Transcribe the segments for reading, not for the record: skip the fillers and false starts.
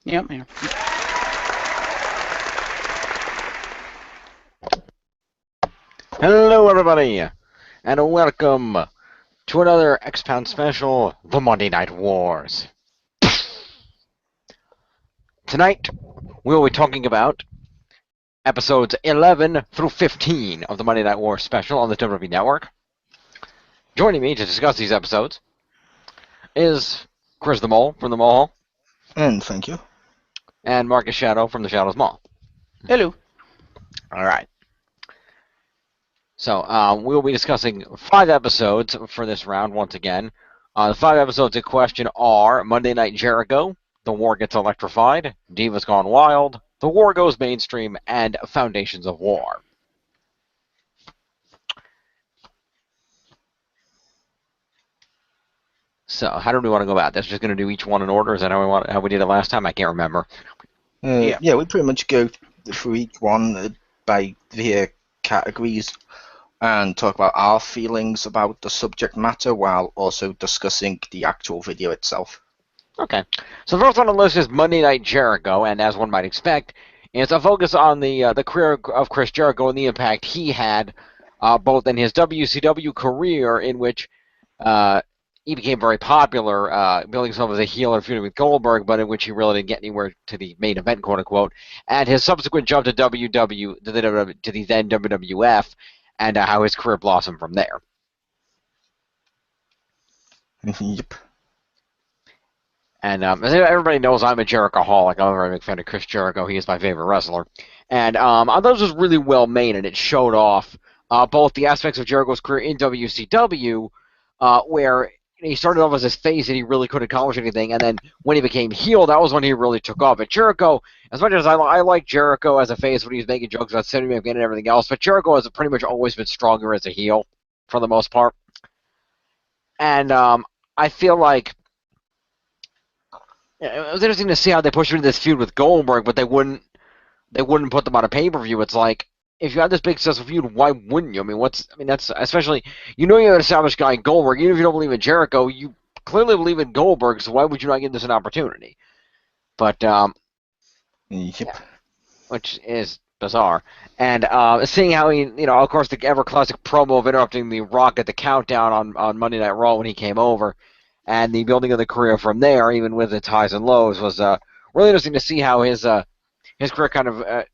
Yep, yeah. Hello, everybody, and welcome to another X-Pound special, The Monday Night Wars. Tonight, we'll be talking about episodes 11 through 15 of the Monday Night Wars special on the WWE Network. Joining me to discuss these episodes is Chris the Mole from the Mole Hall, And thank you. and Marcus Shadow from the Shadows Mall. Hello. Alright. So, we'll be discussing 5 episodes for this round once again. The 5 episodes in question are Monday Night Jericho, The War Gets Electrified, Divas Gone Wild, The War Goes Mainstream, and Foundations of War. So, how do we want to go about this? Just going to do each one in order? Is that how we did it last time? I can't remember. Yeah, we pretty much go through each one via categories and talk about our feelings about the subject matter while also discussing the actual video itself. Okay. So the first on the list is Monday Night Jericho, and as one might expect, it's a focus on the career of Chris Jericho and the impact he had both in his WCW career, in which he became very popular, building himself as a heel and feuding with Goldberg, but in which he really didn't get anywhere to the main event, quote unquote, and his subsequent jump to to the then WWF, and how his career blossomed from there. Yep. And as everybody knows, I'm a Jericho-holic. I'm a very big fan of Chris Jericho. He is my favorite wrestler. And I thought this was really well made, and it showed off both the aspects of Jericho's career in WCW, where he started off as his face and he really couldn't accomplish anything, and then when he became heel, that was when he really took off. But Jericho, as much as I like Jericho as a face when he was making jokes about Sammy McMahon and everything else, but Jericho has pretty much always been stronger as a heel, for the most part. And I feel like it was interesting to see how they pushed into this feud with Goldberg, but they wouldn't put them on a pay-per-view. It's like, if you had this big successful feud, why wouldn't you? That's especially, you know, you're an established guy in Goldberg. Even if you don't believe in Jericho, you clearly believe in Goldberg, so why would you not give this an opportunity? But Yep. yeah, which is bizarre. And seeing how he, of course, the ever classic promo of interrupting The Rock at the countdown on Monday Night Raw when he came over, and the building of the career from there, even with its highs and lows, was really interesting to see how his career kind of,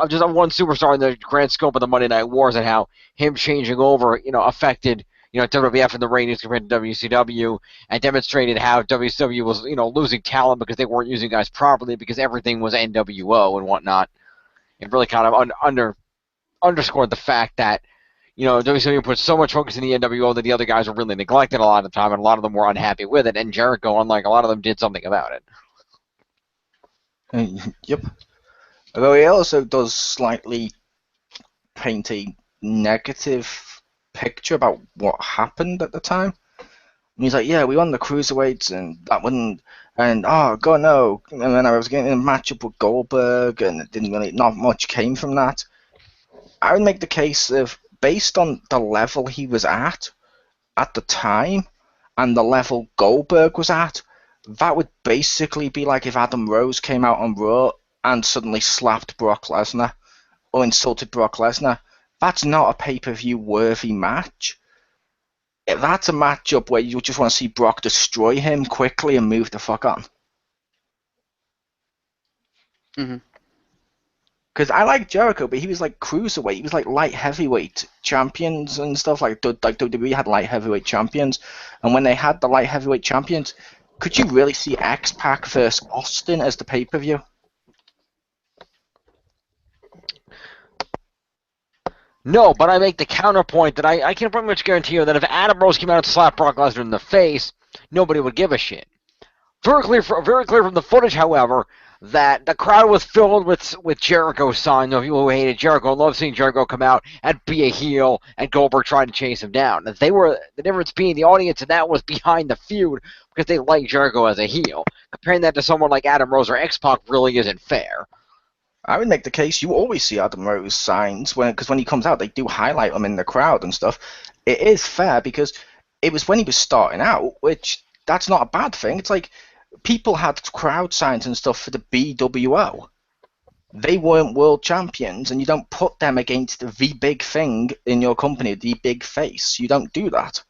just one superstar in the grand scope of the Monday Night Wars, and how him changing over, affected, WWF and the ratings compared to WCW, and demonstrated how WCW was, losing talent because they weren't using guys properly because everything was NWO and whatnot. It really kind of underscored the fact that, WCW put so much focus in the NWO that the other guys were really neglected a lot of the time, and a lot of them were unhappy with it, and Jericho, unlike a lot of them, did something about it. Yep. Although he also does slightly paint a negative picture about what happened at the time. And he's like, yeah, we won the cruiserweights, and that wouldn't, and oh god no, and then I was getting in a matchup with Goldberg, and it didn't really, not much came from that. I would make the case of, based on the level he was at the time, and the level Goldberg was at, that would basically be like if Adam Rose came out on Raw and suddenly slapped Brock Lesnar or insulted Brock Lesnar. That's not a pay-per-view worthy match. That's a matchup where you just want to see Brock destroy him quickly and move the fuck on. Mm-hmm. Because I like Jericho, but he was like cruiserweight. He was like light heavyweight champions and stuff. Like WWE had light heavyweight champions, and when they had the light heavyweight champions, could you really see X-Pac versus Austin as the pay-per-view? No, but I make the counterpoint that I can pretty much guarantee you that if Adam Rose came out and slapped Brock Lesnar in the face, nobody would give a shit. Very clear from the footage, however, that the crowd was filled with Jericho signs of people who hated Jericho and loved seeing Jericho come out and be a heel, and Goldberg trying to chase him down. And the difference being the audience in that was behind the feud because they liked Jericho as a heel. Comparing that to someone like Adam Rose or X-Pac really isn't fair. I would make the case you always see Adam Rose signs because when he comes out, they do highlight him in the crowd and stuff. It is fair because it was when he was starting out, which that's not a bad thing. It's like people had crowd signs and stuff for the BWO. They weren't world champions, and you don't put them against the big thing in your company, the big face. You don't do that.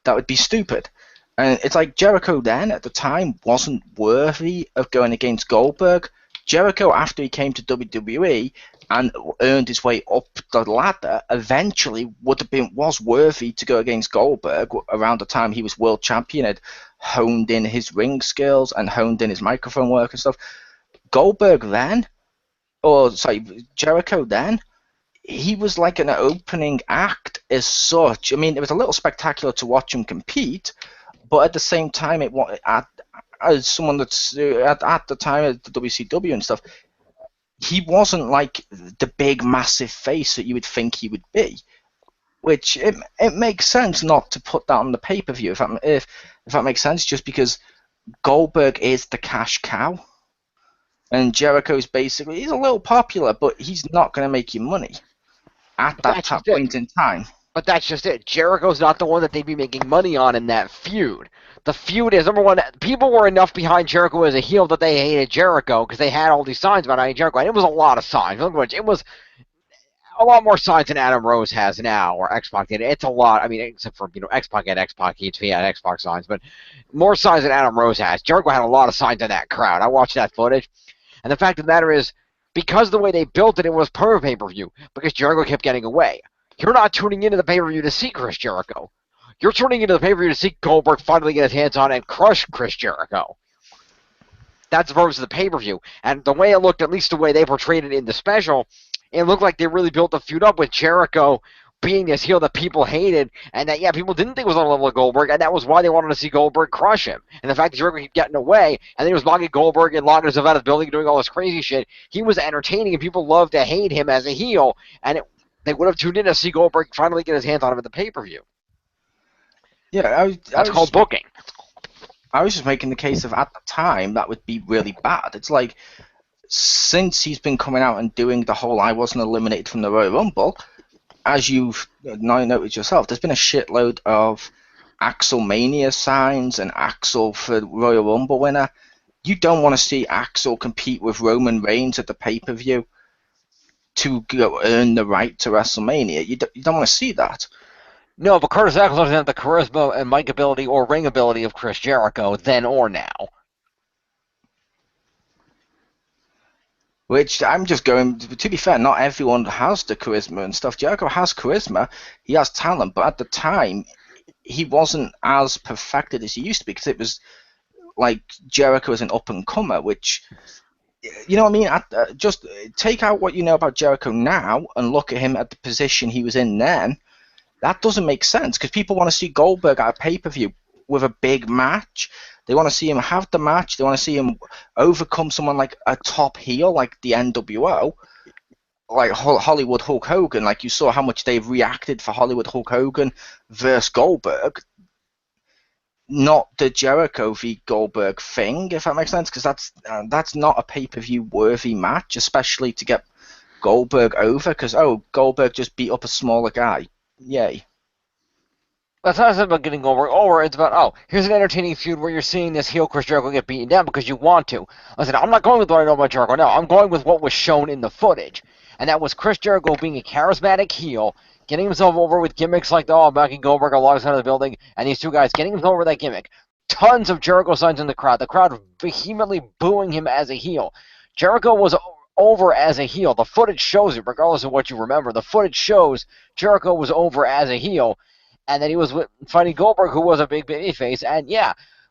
That would be stupid. And it's like Jericho then, at the time, wasn't worthy of going against Goldberg. Jericho, after he came to WWE and earned his way up the ladder, eventually was worthy to go against Goldberg around the time he was world champion, had honed in his ring skills and honed in his microphone work and stuff. Goldberg then, Jericho then, he was like an opening act as such. I mean, it was a little spectacular to watch him compete, but at the same time, as someone that's at the time at the WCW and stuff, he wasn't like the big massive face that you would think he would be. Which it makes sense not to put that on the pay-per-view if that makes sense, just because Goldberg is the cash cow. And Jericho's basically, he's a little popular, but he's not going to make you money at that point in time. But that's just it. Jericho's not the one that they'd be making money on in that feud. The feud is, number one, people were enough behind Jericho as a heel that they hated Jericho because they had all these signs about hating Jericho. And it was a lot of signs. It was a lot more signs than Adam Rose has now, or X-Pac did. It's a lot. I mean, except for, X-Pac had X-Pac, he had X-Pac signs, but more signs than Adam Rose has. Jericho had a lot of signs in that crowd. I watched that footage. And the fact of the matter is, because the way they built it, it was per pay-per-view, because Jericho kept getting away. You're not tuning into the pay-per-view to see Chris Jericho. You're tuning into the pay-per-view to see Goldberg finally get his hands on and crush Chris Jericho. That's the purpose of the pay-per-view. And the way it looked, at least the way they portrayed it in the special, it looked like they really built the feud up with Jericho being this heel that people hated, and that, people didn't think was on the level of Goldberg, and that was why they wanted to see Goldberg crush him. And the fact that Jericho kept getting away, and then he was locking Goldberg and locking himself out of the building, doing all this crazy shit, he was entertaining, and people loved to hate him as a heel, and they would have tuned in to see Goldberg finally get his hands on him at the pay-per-view. Yeah, that's called booking. I was just making the case of, at the time, that would be really bad. It's like, since he's been coming out and doing the whole I wasn't eliminated from the Royal Rumble, as you've now noted yourself, there's been a shitload of Axel-mania signs and Axel for Royal Rumble winner. You don't want to see Axel compete with Roman Reigns at the pay-per-view to earn the right to WrestleMania. You don't want to see that. No, but Curtis Axel doesn't have the charisma and mic ability or ring ability of Chris Jericho then or now. Which I'm just going, to be fair, not everyone has the charisma and stuff. Jericho has charisma, he has talent, but at the time, he wasn't as perfected as he used to be, because it was like Jericho as an up-and-comer, which, you know what I mean? Just take out what you know about Jericho now and look at him at the position he was in then. That doesn't make sense, because people want to see Goldberg at a pay-per-view with a big match. They want to see him have the match. They want to see him overcome someone like a top heel, like the NWO, like Hollywood Hulk Hogan. Like, you saw how much they've reacted for Hollywood Hulk Hogan versus Goldberg. Not the Jericho v Goldberg thing, if that makes sense, because that's not a pay-per-view worthy match, especially to get Goldberg over, because, Goldberg just beat up a smaller guy. Yay. That's not about getting over. It's about, here's an entertaining feud where you're seeing this heel Chris Jericho get beaten down because you want to. Listen, I'm not going with what I know about Jericho now. I'm going with what was shown in the footage. And that was Chris Jericho being a charismatic heel, getting himself over with gimmicks like backing Goldberg alongside of the building, and these two guys getting himself over that gimmick. Tons of Jericho signs in the crowd vehemently booing him as a heel. Jericho was over as a heel. The footage shows it, regardless of what you remember. The footage shows Jericho was over as a heel, and then he was fighting Goldberg, who was a big babyface. And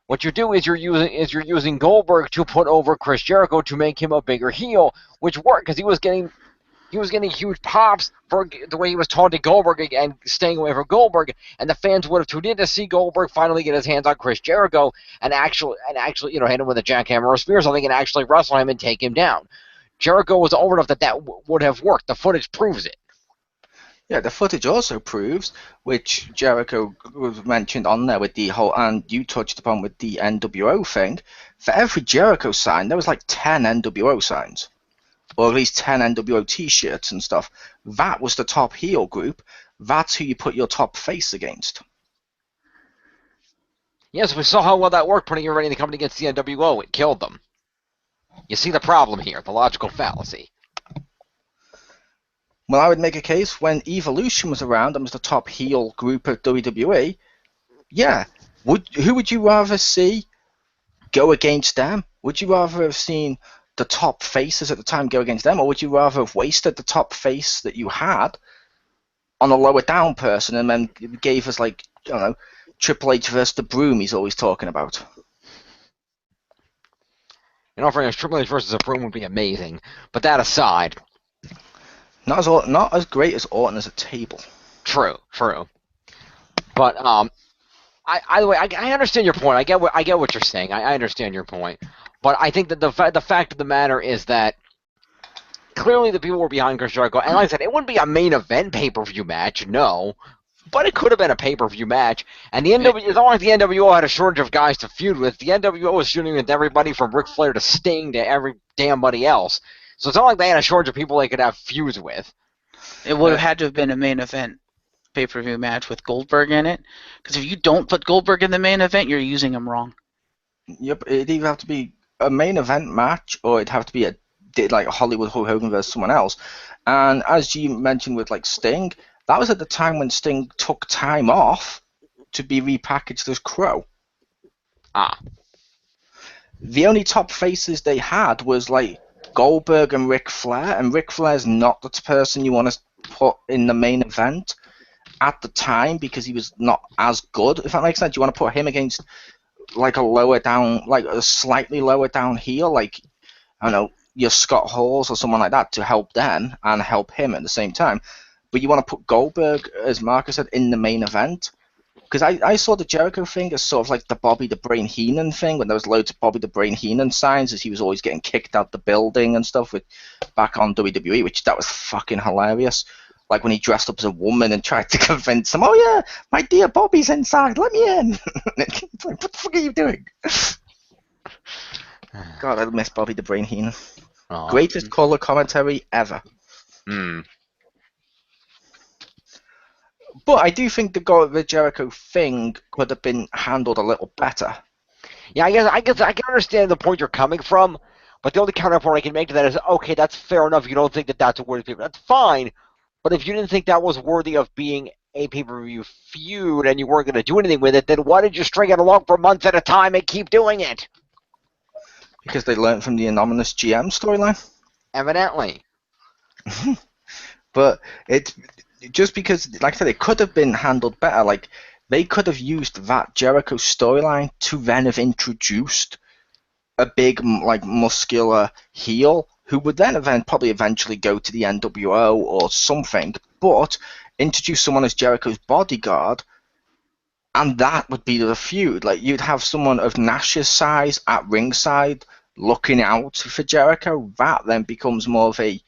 what you do is you're using Goldberg to put over Chris Jericho to make him a bigger heel, which worked because he was getting huge pops for the way he was taunting Goldberg and staying away from Goldberg, and the fans would have tuned in to see Goldberg finally get his hands on Chris Jericho and actually hit him with a jackhammer or spear or something and actually wrestle him and take him down. Jericho was over enough that would have worked. The footage proves it. Yeah, the footage also proves, which Jericho was mentioned on there with the whole, and you touched upon with the NWO thing, for every Jericho sign, there was like 10 NWO signs. Or at least 10 NWO t-shirts and stuff. That was the top heel group. That's who you put your top face against. Yes, we saw how well that worked putting everybody in the company against the NWO. It killed them. You see the problem here, the logical fallacy. Well, I would make a case when Evolution was around and was the top heel group of WWE. Yeah, who would you rather see go against them? Would you rather have seen the top faces at the time go against them, or would you rather have wasted the top face that you had on a lower down person and then gave us, like, I don't know, Triple H versus the Broom he's always talking about? And offering us Triple H versus a Broom would be amazing. But that aside, not as great as Orton as a table. True. But either way, I understand your point. I get what you're saying. I understand your point. But I think that the fact of the matter is that clearly the people were behind Chris Jericho. And like I said, it wouldn't be a main event pay-per-view match, no. But it could have been a pay-per-view match. And the NWO, it's not like the NWO had a shortage of guys to feud with. The NWO was shooting with everybody from Ric Flair to Sting to every damn buddy else. So it's not like they had a shortage of people they could have feuds with. It would have had to have been a main event pay-per-view match with Goldberg in it. Because if you don't put Goldberg in the main event, you're using him wrong. Yep, it'd either have to be a main event match, or it'd have to be like a Hollywood Hulk Hogan versus someone else. And as you mentioned with, like, Sting, that was at the time when Sting took time off to be repackaged as Crow. The only top faces they had was, like, Goldberg and Ric Flair, and Ric Flair's not the person you want to put in the main event at the time because he was not as good, if that makes sense. You want to put him against, like, a slightly lower down heel, like, I don't know, your Scott Halls or someone like that, to help them and help him at the same time. But you want to put Goldberg, as Marcus said, in the main event. Because I saw the Jericho thing as sort of like the Bobby the Brain Heenan thing, when there was loads of Bobby the Brain Heenan signs as he was always getting kicked out the building and stuff back on WWE, which that was fucking hilarious. Like when he dressed up as a woman and tried to convince him, oh yeah, my dear Bobby's inside, let me in. Like, what the fuck are you doing? God, I miss Bobby the Brain Heenan. Greatest color commentary ever. But I do think the Jericho thing could have been handled a little better. Yeah, I guess I can understand the point you're coming from, but the only counterpoint I can make to that is, okay, that's fair enough. You don't think that that's a worthy pay-per-view. That's fine. But if you didn't think that was worthy of being a pay-per-view feud and you weren't going to do anything with it, then why did you string it along for months at a time and keep doing it? Because they learned from the anonymous GM storyline. Evidently. But it's just because, like I said, it could have been handled better. Like, they could have used that Jericho storyline to then have introduced a big, like, muscular heel who would then probably eventually go to the NWO or something, but introduce someone as Jericho's bodyguard, and that would be the feud. Like, you'd have someone of Nash's size at ringside looking out for Jericho. That then becomes more of a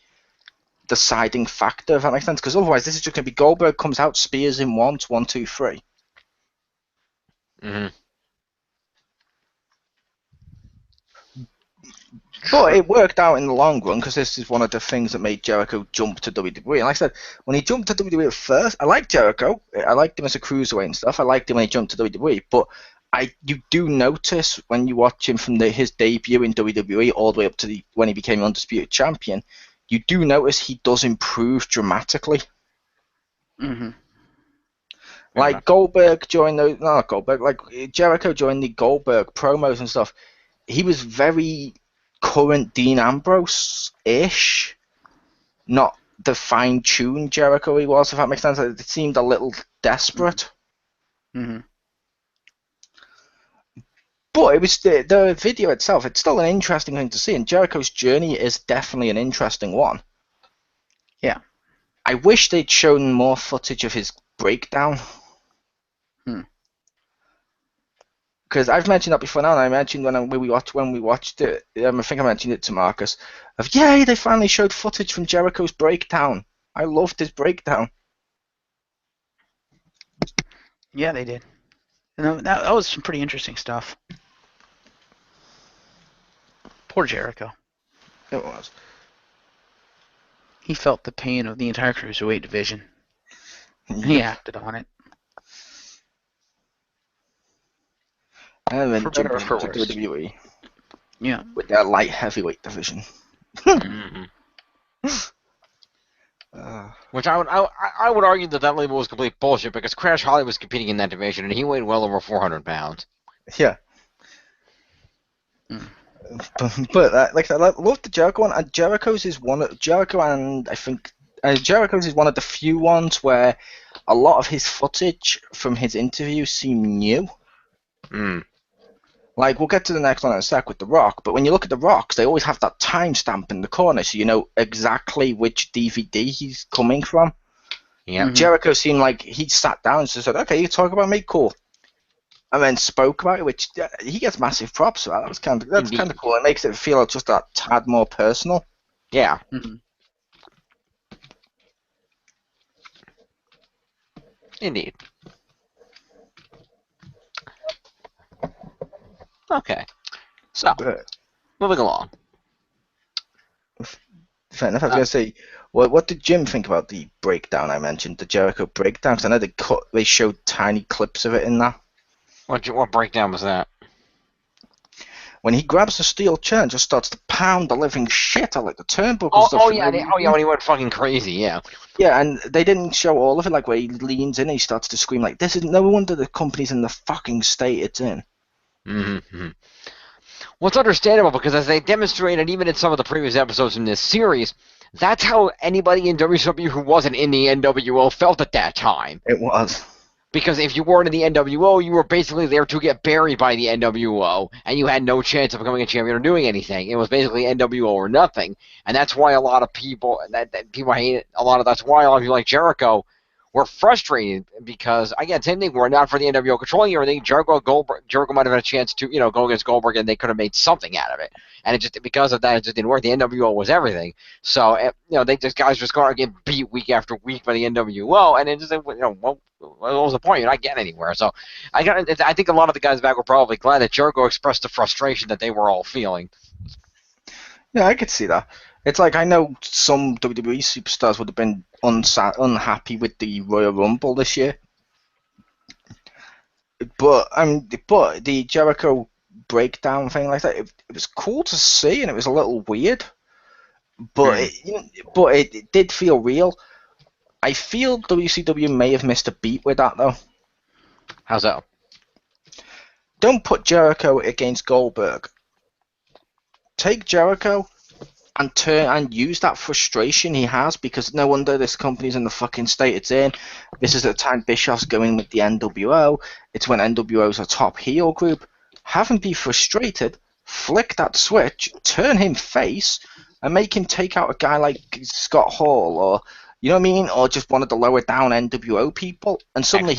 deciding factor, if that makes sense, because otherwise this is just going to be Goldberg comes out, spears him once, 1, 2, 3. But it worked out in the long run, because this is one of the things that made Jericho jump to WWE. And like I said, when he jumped to WWE at first, I liked Jericho. I liked him as a cruiserweight and stuff. I liked him when he jumped to WWE. But you do notice when you watch him from his debut in WWE all the way up to when he became Undisputed Champion, you do notice he does improve dramatically. Mm-hmm. Like Goldberg joined those, not Goldberg, like Jericho joined the Goldberg promos and stuff. He was very current Dean Ambrose-ish, not the fine-tuned Jericho he was, if that makes sense. It seemed a little desperate. Mm-hmm. But it was the video itself, it's still an interesting thing to see, and Jericho's journey is definitely an interesting one. Yeah. I wish they'd shown more footage of his breakdown. Because I've mentioned that before now, and I mentioned when we watched it, I think I mentioned it to Marcus, of, yay, they finally showed footage from Jericho's breakdown. I loved his breakdown. Yeah, they did. And that was some pretty interesting stuff. Poor Jericho. It was. He felt the pain of the entire Cruiserweight division. And he acted on it. And then For better or jumping for into worse. WWE Yeah. with their light heavyweight division. Mm-hmm. Which I would argue that label was complete bullshit because Crash Holly was competing in that division and he weighed well over 400 pounds. Yeah. Mm. But like I love the Jericho one. And Jericho's is one of Jericho, and I think Jericho's is one of the few ones where a lot of his footage from his interviews seem new. Mm. Like we'll get to the next one in a sec with The Rock, but when you look at The Rocks, they always have that timestamp in the corner, so you know exactly which DVD he's coming from. Yeah. Mhm. Jericho seemed like he sat down and just said, "Okay, you talk about me, cool," and then spoke about it, which he gets massive props for. That's kind of cool. It makes it feel just a tad more personal. Yeah. Mhm. Indeed. Okay. So, But moving along. fair enough. I was going to say, what did Jim think about the breakdown I mentioned, the Jericho breakdown? Because I know they showed tiny clips of it in that. What breakdown was that? When he grabs the steel chair and just starts to pound the living shit out like the turnbuckle Oh, stuff. yeah, when he went fucking crazy, yeah. Yeah, and they didn't show all of it, like where he leans in and he starts to scream like, "This is no wonder the company's in the fucking state it's in." Mm-hmm. Well, it's understandable because as they demonstrated even in some of the previous episodes in this series, that's how anybody in WCW who wasn't in the NWO felt at that time. It was. Because if you weren't in the NWO, you were basically there to get buried by the NWO, and you had no chance of becoming a champion or doing anything. It was basically NWO or nothing, and that's why a lot of people that people hate it. That's why a lot of people like Jericho were frustrated because again, same thing. Were it not for the NWO controlling everything, Jericho might have had a chance to go against Goldberg, and they could have made something out of it. And it just because of that, it just didn't work. The NWO was everything, so guys just go out and get beat week after week by the NWO, and it just what was the point? You're not getting anywhere. So I think a lot of the guys back were probably glad that Jericho expressed the frustration that they were all feeling. Yeah, I could see that. It's like I know some WWE superstars would have been unhappy with the Royal Rumble this year, but the Jericho breakdown thing like that, it was cool to see, and it was a little weird, but it did feel real. I feel WCW may have missed a beat with that though. How's that? Don't put Jericho against Goldberg. Take Jericho and turn and use that frustration he has because no wonder this company's in the fucking state it's in. This is the time Bischoff's going with the NWO. It's when NWO's a top heel group. Have him be frustrated, flick that switch, turn him face, and make him take out a guy like Scott Hall or you know what I mean, or just one of the lower down NWO people, and suddenly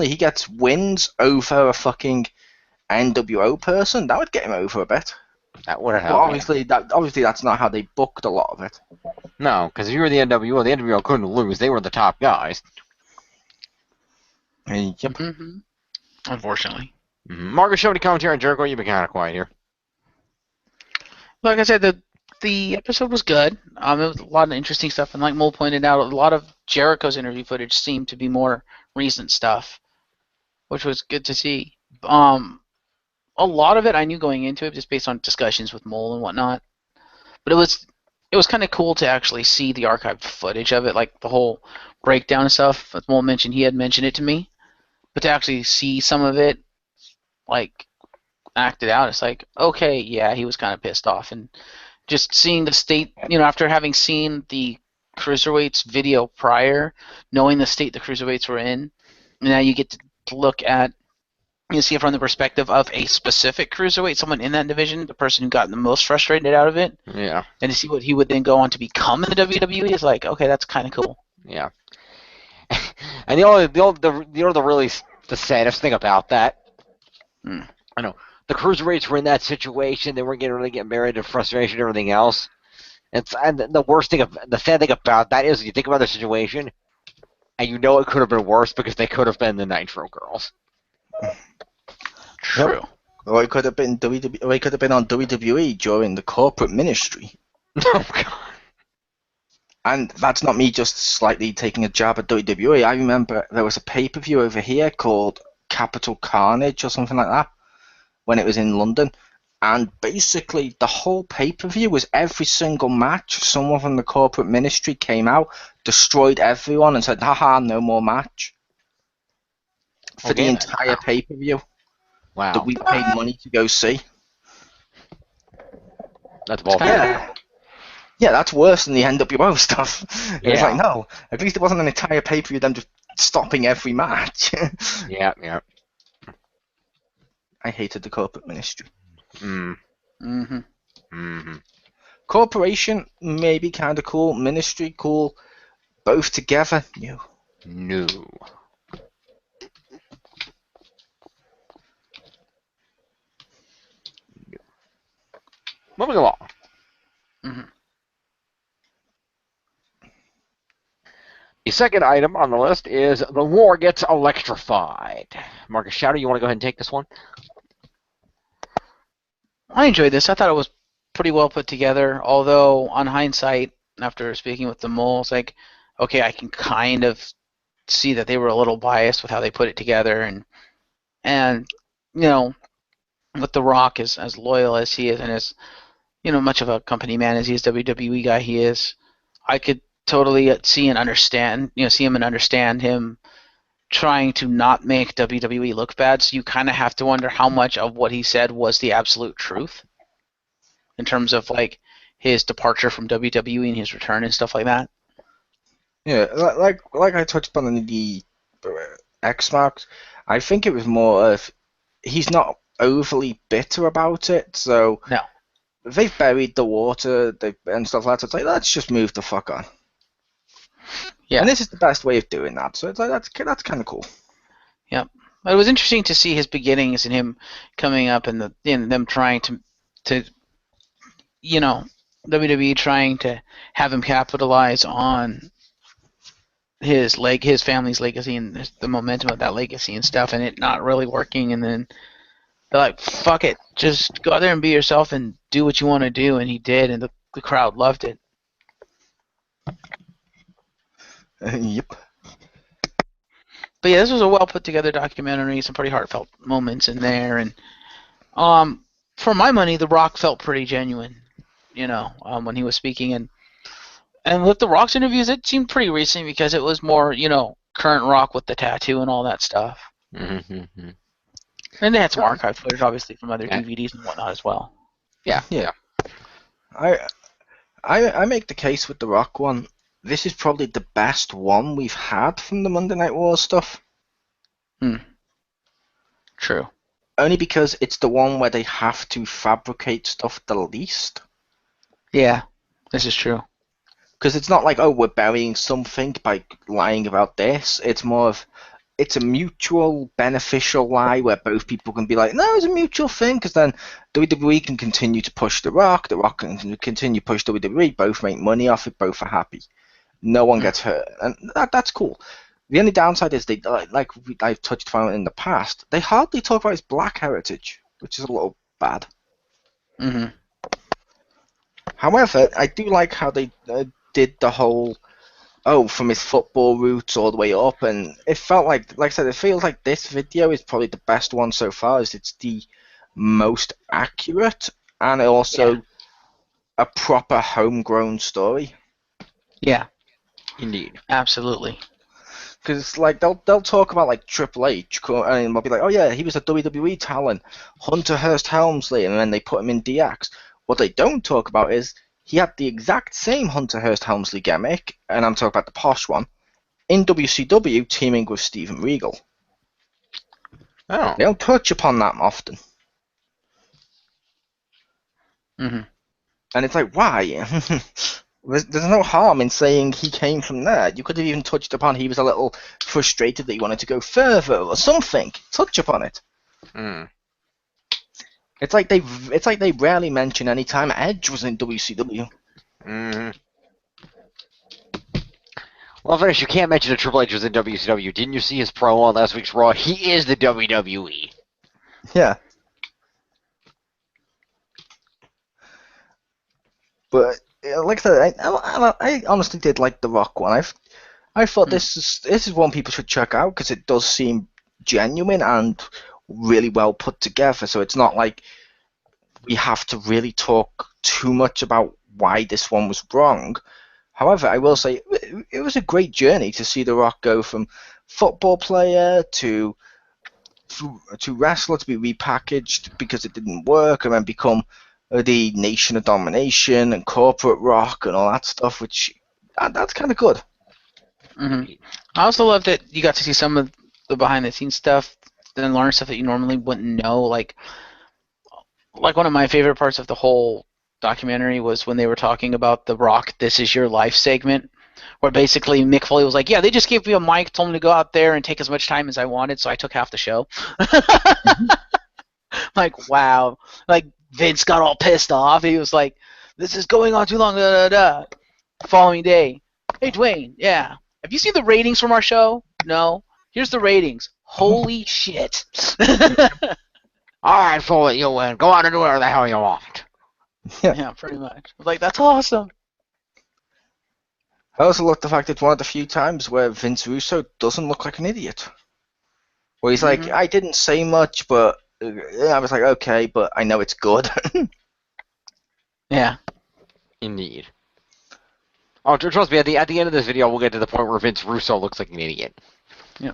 he gets wins over a fucking NWO person. That would get him over a bit. That would have But obviously that's not how they booked a lot of it. No, because if you were the NWO couldn't lose. They were the top guys. Yep. Mm-hmm. Unfortunately. Mm-hmm. Margaret, show any commentary on Jericho? You've been kind of quiet here. Like I said, the episode was good. It was a lot of interesting stuff, and like Mole pointed out, a lot of Jericho's interview footage seemed to be more recent stuff, which was good to see. A lot of it I knew going into it just based on discussions with Mole and whatnot, but it was kind of cool to actually see the archived footage of it, like the whole breakdown and stuff. As Mole mentioned, he had mentioned it to me, but to actually see some of it, like acted out, it's like, okay, yeah, he was kind of pissed off, and just seeing the state, after having seen the Cruiserweights video prior, knowing the state the Cruiserweights were in, now you get to look at, see it from the perspective of a specific Cruiserweight, someone in that division, the person who got the most frustrated out of it, Yeah. and to see what he would then go on to become in the WWE is like, okay, that's kind of cool. Yeah. And the saddest thing about that, I know, the Cruiserweights were in that situation. They weren't really getting married to frustration and everything else. And the sad thing about that is you think about the situation, and you know it could have been worse because they could have been the Nitro Girls. True. Yep. Or it could have been WWE. Or it could have been on WWE during the corporate ministry. Oh God. And that's not me just slightly taking a jab at WWE. I remember there was a pay-per-view over here called Capital Carnage or something like that when it was in London. And basically, the whole pay-per-view was every single match. Someone from the corporate ministry came out, destroyed everyone, and said, haha, no more match. For the entire pay-per-view that we paid money to go see. That's bullshit. Yeah, that's worse than the NWO stuff. Yeah. It's like, no, at least it wasn't an entire pay-per-view them just stopping every match. Yeah. I hated the corporate ministry. Mm-hmm. Corporation, maybe kind of cool. Ministry, cool. Both together, no. Moving along. Mm-hmm. The second item on the list is the war gets electrified. Marcus Shadow, you want to go ahead and take this one? I enjoyed this. I thought it was pretty well put together, although on hindsight, after speaking with the mole, it's like, okay, I can kind of see that they were a little biased with how they put it together, and you know, with The Rock as loyal as he is and as much of a company man as he is, WWE guy he is, I could totally see and understand him trying to not make WWE look bad. So you kind of have to wonder how much of what he said was the absolute truth in terms of like his departure from WWE and his return and stuff like that. Yeah, like I touched upon in the X Marks, I think it was more of he's not overly bitter about it, so No. they've buried the water and stuff like that. So it's like, let's just move the fuck on. Yeah. And this is the best way of doing that. So it's like that's kind of cool. Yep. But it was interesting to see his beginnings and him coming up and them trying to WWE trying to have him capitalize on his family's legacy and the momentum of that legacy and stuff, and it not really working, and then they're like, fuck it, just go out there and be yourself and do what you want to do, and he did, and the crowd loved it. Yep. But yeah, this was a well put together documentary, some pretty heartfelt moments in there, and for my money, The Rock felt pretty genuine, when he was speaking, and with The Rock's interviews, it seemed pretty recent because it was more, current Rock with the tattoo and all that stuff. Mm-hmm. And they had some archive footage, obviously, from other DVDs and whatnot as well. Yeah. I make the case with the Rock one. This is probably the best one we've had from the Monday Night Wars stuff. True. Only because it's the one where they have to fabricate stuff the least. Yeah, this is true. Because it's not like, oh, we're burying something by lying about this. It's more of, it's a mutual beneficial lie where both people can be like, no, it's a mutual thing, because then WWE can continue to push The Rock can continue to push WWE, both make money off it, both are happy. No one gets hurt, and that's cool. The only downside is they, like I've touched upon in the past, they hardly talk about his black heritage, which is a little bad. Mm-hmm. However, I do like how they did the whole, from his football roots all the way up, and it felt like I said, it feels like this video is probably the best one so far, as it's the most accurate, and also a proper homegrown story. Yeah. Indeed. Absolutely. Because it's like they'll talk about like Triple H, and they'll be like, oh yeah, he was a WWE talent, Hunter Hearst Helmsley, and then they put him in DX. What they don't talk about is he had the exact same Hunter Hearst Helmsley gimmick, and I'm talking about the posh one, in WCW teaming with Steven Regal. Oh. They don't touch upon that often. Mm-hmm. And it's like, why? There's no harm in saying he came from there. You could have even touched upon he was a little frustrated that he wanted to go further or something. Touch upon it. It's like they rarely mention any time Edge was in WCW. Well, finish. You can't mention that Triple H was in WCW. Didn't you see his promo on last week's Raw? He is the WWE. Yeah. But like I said, I honestly did like the Rock one. I thought this is one people should check out because it does seem genuine and really well put together. So it's not like we have to really talk too much about why this one was wrong. However, I will say it was a great journey to see The Rock go from football player to wrestler, to be repackaged because it didn't work, and then become the Nation of Domination and corporate Rock and all that stuff, which that's kind of good. Mm-hmm. I also love that you got to see some of the behind the scenes stuff and learn stuff that you normally wouldn't know. Like one of my favorite parts of the whole documentary was when they were talking about the Rock "This Is Your Life" segment, where basically Mick Foley was like, "Yeah, they just gave me a mic, told me to go out there and take as much time as I wanted, so I took half the show." Like, wow. Like, Vince got all pissed off. He was like, "This is going on too long." Da, da, da. Following day, "Hey, Dwayne, yeah, have you seen the ratings from our show? No. Here's the ratings. Holy shit." All right, Foley, you win. Go out and do whatever the hell you want. Yeah, pretty much. Like, that's awesome. I also love the fact it's one of the few times where Vince Russo doesn't look like an idiot. Where he's like, I didn't say much, but I was like, okay, but I know it's good. Yeah. Indeed. Oh, trust me, at the end of this video, we'll get to the point where Vince Russo looks like an idiot. Yeah.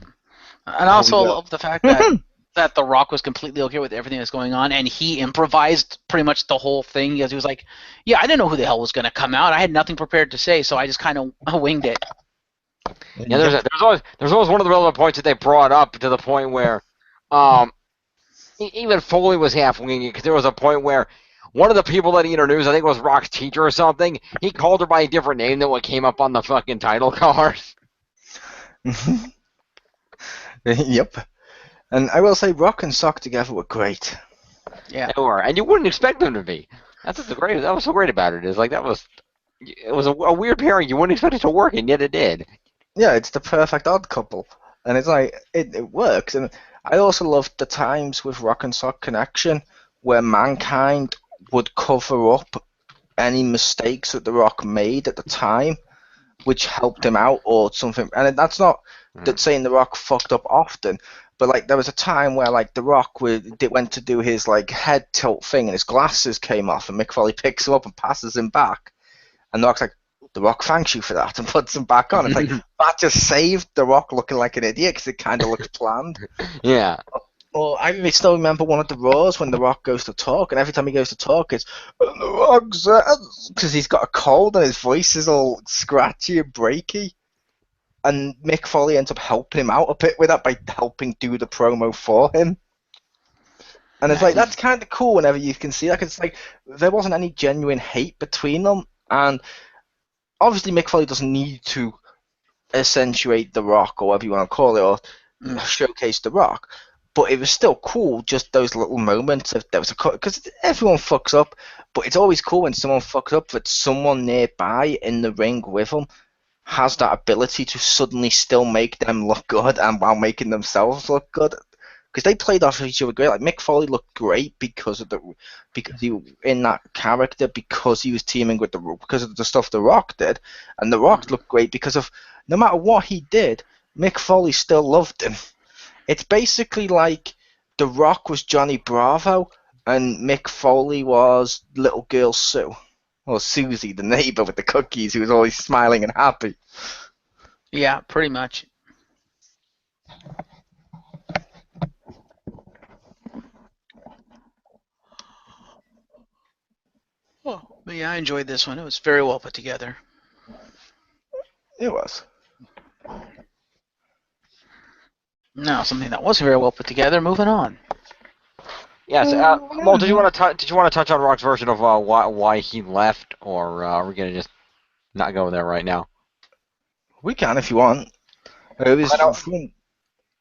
And I also love the fact that The Rock was completely okay with everything that's going on, and he improvised pretty much the whole thing. Because he was like, "Yeah, I didn't know who the hell was going to come out. I had nothing prepared to say, so I just kind of winged it." Yeah, there's always one of the relevant points that they brought up to the point where, even Foley was half winging it, because there was a point where one of the people that he introduced, I think it was Rock's teacher or something, he called her by a different name than what came up on the fucking title card. Yep. And I will say, Rock and Sock together were great. Yeah. They were, and you wouldn't expect them to be. That was so great about it. Is like it was a weird pairing. You wouldn't expect it to work, and yet it did. Yeah, it's the perfect odd couple, and it's like it works. And I also loved the times with Rock and Sock Connection where Mankind would cover up any mistakes that The Rock made at the time, which helped him out or something. And that's not that saying The Rock fucked up often, but like there was a time where like The Rock went to do his like head tilt thing and his glasses came off, and Mick Foley picks him up and passes him back, and The Rock's like, "The Rock thanks you for that," and puts him back on. It's like that just saved The Rock looking like an idiot because it kind of looks planned. Yeah. Well, I still remember one of the Raws when The Rock goes to talk, and every time he goes to talk, it's The Rock says, because he's got a cold and his voice is all scratchy and breaky. And Mick Foley ends up helping him out a bit with that by helping do the promo for him. And it's like, that's kind of cool whenever you can see that. 'Cause it's like, there wasn't any genuine hate between them. And obviously Mick Foley doesn't need to accentuate The Rock, or whatever you want to call it, or showcase The Rock. But it was still cool, just those little moments of there was a cut, because everyone fucks up, but it's always cool when someone fucks up that someone nearby in the ring with them has that ability to suddenly still make them look good and while making themselves look good. Because they played off each other great. Like Mick Foley looked great because he in that character, because he was teaming with because of the stuff The Rock did, and The Rock looked great because of no matter what he did, Mick Foley still loved him. It's basically like The Rock was Johnny Bravo and Mick Foley was little girl Sue. Or Susie, the neighbor with the cookies, who was always smiling and happy. Yeah, pretty much. Oh, but yeah, I enjoyed this one. It was very well put together. It was. Now, something that wasn't very well put together. Moving on. Yes. Well, did you want to touch on Rock's version of why he left, or are we gonna just not go there right now? We can if you want. It was fun.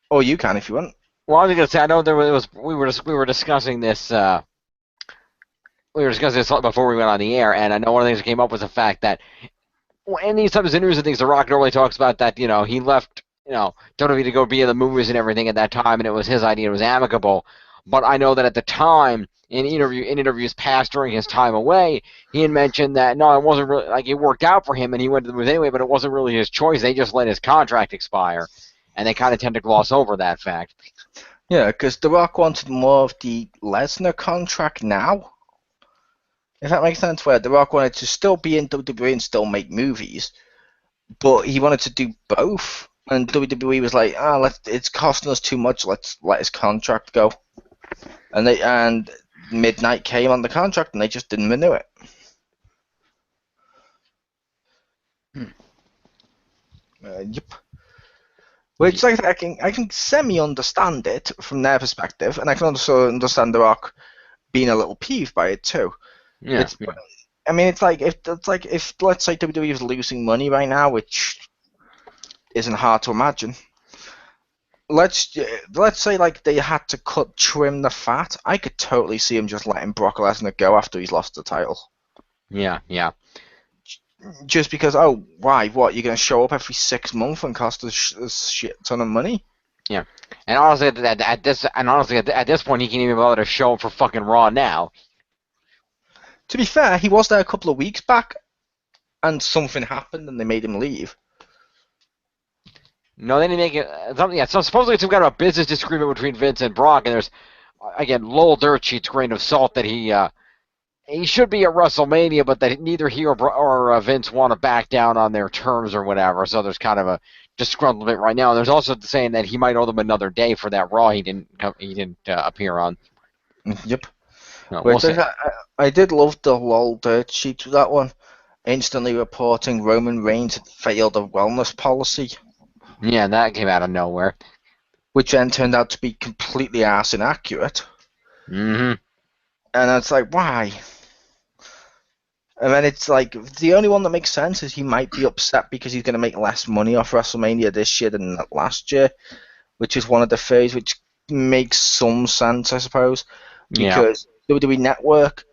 Or you can if you want. Well, I was gonna say, I know we were discussing this. We were discussing this before we went on the air, and I know one of the things that came up was the fact that in these types of interviews and things, The Rock normally talks about that, he left, WWE to go be in the movies and everything at that time, and it was his idea, it was amicable. But I know that at the time, in interviews past during his time away, he had mentioned that no, it wasn't really like it worked out for him, and he went to the movies anyway, but it wasn't really his choice. They just let his contract expire, and they kind of tend to gloss over that fact. Yeah, because The Rock wanted more of the Lesnar contract now. If that makes sense, where The Rock wanted to still be in WWE and still make movies, but he wanted to do both. And WWE was like, it's costing us too much. Let's let his contract go. And midnight came on the contract, and they just didn't renew it. Yep. Which, like, I can semi understand it from their perspective, and I can also understand The Rock being a little peeved by it too. Yeah. I mean, it's like if let's say WWE is losing money right now, which isn't hard to imagine. Let's say like they had to trim the fat. I could totally see him just letting Brock Lesnar go after he's lost the title. Yeah. Just because, why? What? You're gonna show up every 6 months and cost a shit ton of money? Yeah. And honestly, at this point, he can't even bother to show up for fucking Raw now. To be fair, he was there a couple of weeks back, and something happened, and they made him leave. No, they didn't make it. So supposedly some kind of a business disagreement between Vince and Brock, and there's again Lowell Dirt Sheets grain of salt that he should be at WrestleMania, but that neither he or Vince want to back down on their terms or whatever. So there's kind of a disgruntlement right now. And there's also saying that he might owe them another day for that Raw he didn't appear on. Yep. No, we'll see. I did love the LOL dirt sheet with that one. Instantly reporting Roman Reigns had failed a wellness policy. Yeah, that came out of nowhere. Which then turned out to be completely arse inaccurate. Mm-hmm. And it's like, why? And then it's like, the only one that makes sense is he might be upset because he's going to make less money off WrestleMania this year than last year, which is one of the theories, which makes some sense, I suppose. Because WWE Network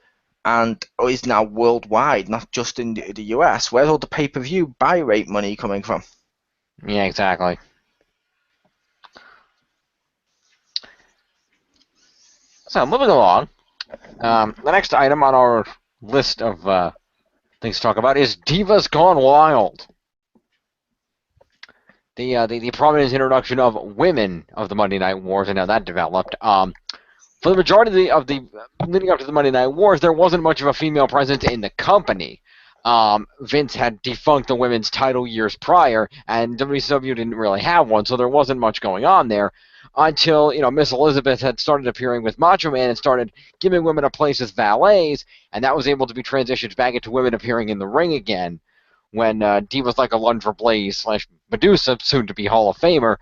is now worldwide, not just in the US. Where's all the pay-per-view buy rate money coming from? Yeah, exactly. So, moving along, the next item on our list of things to talk about is Divas Gone Wild. The prominent introduction of women of the Monday Night Wars and how that developed. For the majority of the leading up to the Monday Night Wars, there wasn't much of a female presence in the company. Vince had defunct the women's title years prior, and WCW didn't really have one, so there wasn't much going on there until Miss Elizabeth had started appearing with Macho Man and started giving women a place as valets, and that was able to be transitioned back into women appearing in the ring again when Divas Like a Lunge Blaze / Medusa, soon to be Hall of Famer,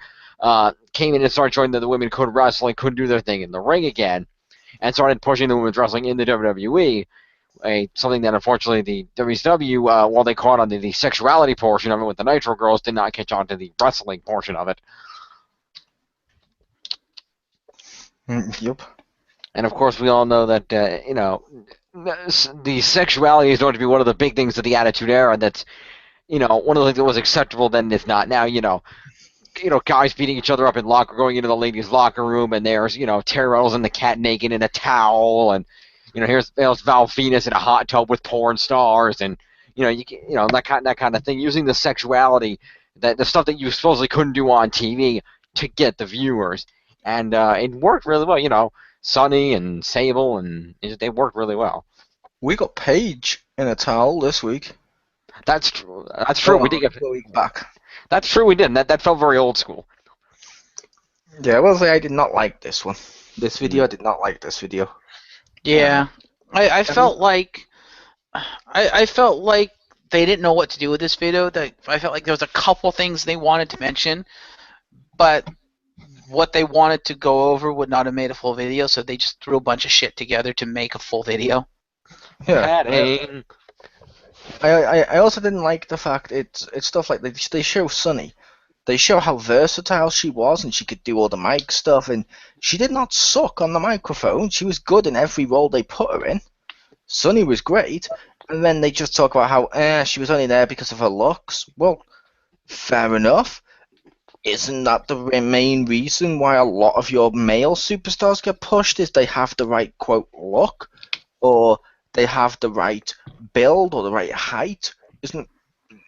came in and started showing that the women could wrestle and could do their thing in the ring again, and started pushing the women's wrestling in the WWE. Something that unfortunately the WCW, while they caught on the sexuality portion of it with the Nitro Girls, did not catch on to the wrestling portion of it. Yep. And of course, we all know that the sexuality is going to be one of the big things of the Attitude Era. That's one of the things that was acceptable then, if not now. Guys beating each other up in going into the ladies' locker room, and there's Terry Reynolds and the cat naked in a towel, and here's Val Venus in a hot tub with porn stars, and that kind of thing, using the sexuality, the stuff that you supposedly couldn't do on TV to get the viewers, and it worked really well. Sonny and Sable, and they worked really well. We got Paige in a towel this week. That's true. That's true. We did get a week back. That's true. We did. That felt very old school. Yeah, I will say I did not like this one. This video, I did not like this video. Yeah, I felt like I felt like they didn't know what to do with this video. I felt like there was a couple things they wanted to mention, but what they wanted to go over would not have made a full video, so they just threw a bunch of shit together to make a full video. Yeah. I also didn't like the fact it's stuff like they show Sunny. They show how versatile she was, and she could do all the mic stuff, and she did not suck on the microphone. She was good in every role they put her in. Sunny was great, and then they just talk about how she was only there because of her looks. Well, fair enough. Isn't that the main reason why a lot of your male superstars get pushed, is they have the right, quote, look, or they have the right build or the right height? Isn't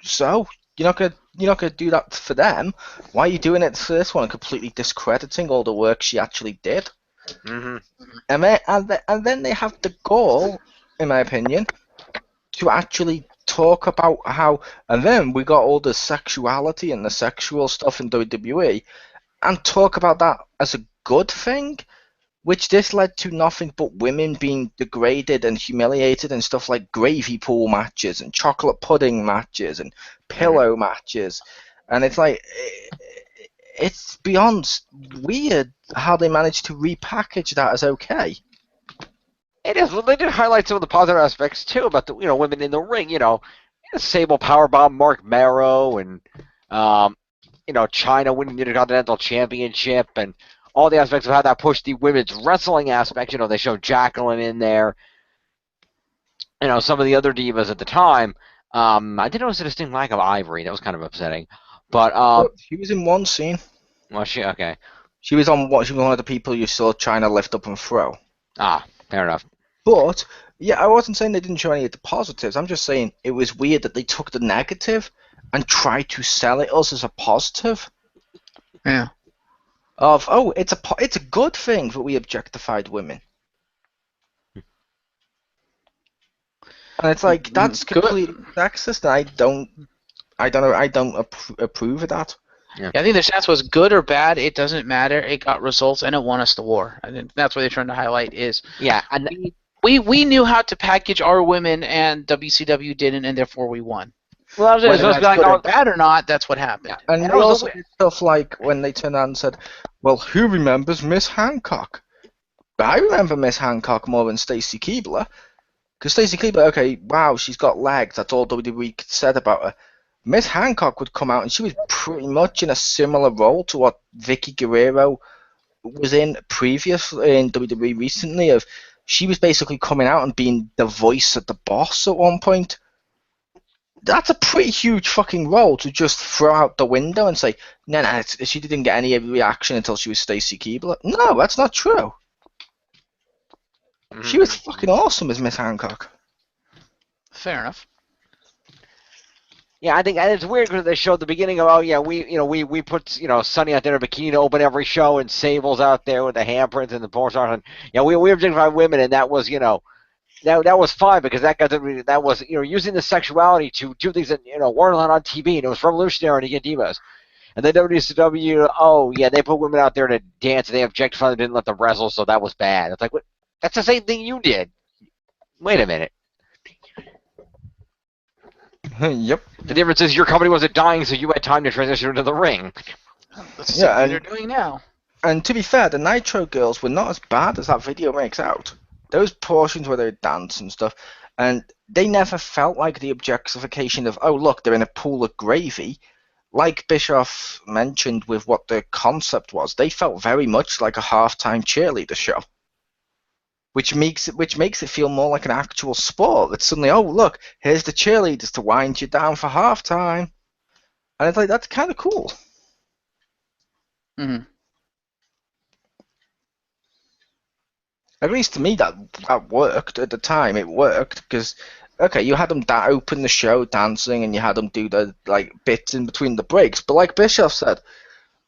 so? You're not going to you're not going to do that for them. Why are you doing it for this one and completely discrediting all the work she actually did? Mm-hmm. And then they have the gall, in my opinion, to actually talk about how. And then we got all the sexuality and the sexual stuff in WWE, and talk about that as a good thing. Which this led to nothing but women being degraded and humiliated and stuff like gravy pool matches and chocolate pudding matches and pillow matches. And it's like, it's beyond weird how they managed to repackage that as okay. It is. Well, they did highlight some of the positive aspects too about the women in the ring. Sable powerbomb Mark Marrow and China winning the Intercontinental Championship and all the aspects of how that pushed the women's wrestling aspect. They showed Jacqueline in there. Some of the other divas at the time. I did notice a distinct lack of Ivory. That was kind of upsetting. But she was in one scene. Was she? Okay. She was on what? She was one of the people you saw China lift up and throw. Ah, fair enough. But yeah, I wasn't saying they didn't show any of the positives. I'm just saying it was weird that they took the negative and tried to sell it us as a positive. Yeah. Of it's a good thing that we objectified women. And it's like that's completely sexist. And I don't approve of that. Yeah, I think the stance was good or bad. It doesn't matter. It got results and it won us the war. I think that's what they're trying to highlight is. Yeah, and we knew how to package our women, and WCW didn't, and therefore we won. Well, whether that's good or bad or not, that's what happened. Yeah. And they also did stuff like when they turned out and said, "Well, who remembers Miss Hancock?" I remember Miss Hancock more than Stacy Keibler. Because Stacey Keibler, okay, wow, she's got legs. That's all WWE said about her. Miss Hancock would come out, and she was pretty much in a similar role to what Vicky Guerrero was in previously in WWE recently. Of she was basically coming out and being the voice of the boss at one point. That's a pretty huge fucking role to just throw out the window and say, no, she didn't get any reaction until she was Stacey Keibler. No, that's not true. She was fucking awesome as Miss Hancock. Fair enough. Yeah, I think it's weird because they showed the beginning of we put Sunny out there in a bikini to open every show and Sable's out there with the handprints and the porn stars and we objectified women and that was that was fine because that was using the sexuality to do things that weren't allowed on TV and it was revolutionary to get divas. And then WCW, they put women out there to dance and they objectified them, didn't let them wrestle, so that was bad. It's like what? That's the same thing you did. Wait a minute. Yep. The difference is your company wasn't dying, so you had time to transition into the ring. That's what they're doing now. And to be fair, the Nitro girls were not as bad as that video makes out. Those portions where they dance and stuff, and they never felt like the objectification of, oh look, they're in a pool of gravy. Like Bischoff mentioned with what the concept was, they felt very much like a halftime cheerleader show. Which makes it feel more like an actual sport. It's suddenly, oh look, here's the cheerleaders to wind you down for halftime, and it's like that's kind of cool. Mm-hmm. At least to me, that worked at the time. It worked because you had them open the show dancing, and you had them do the bits in between the breaks. But like Bischoff said,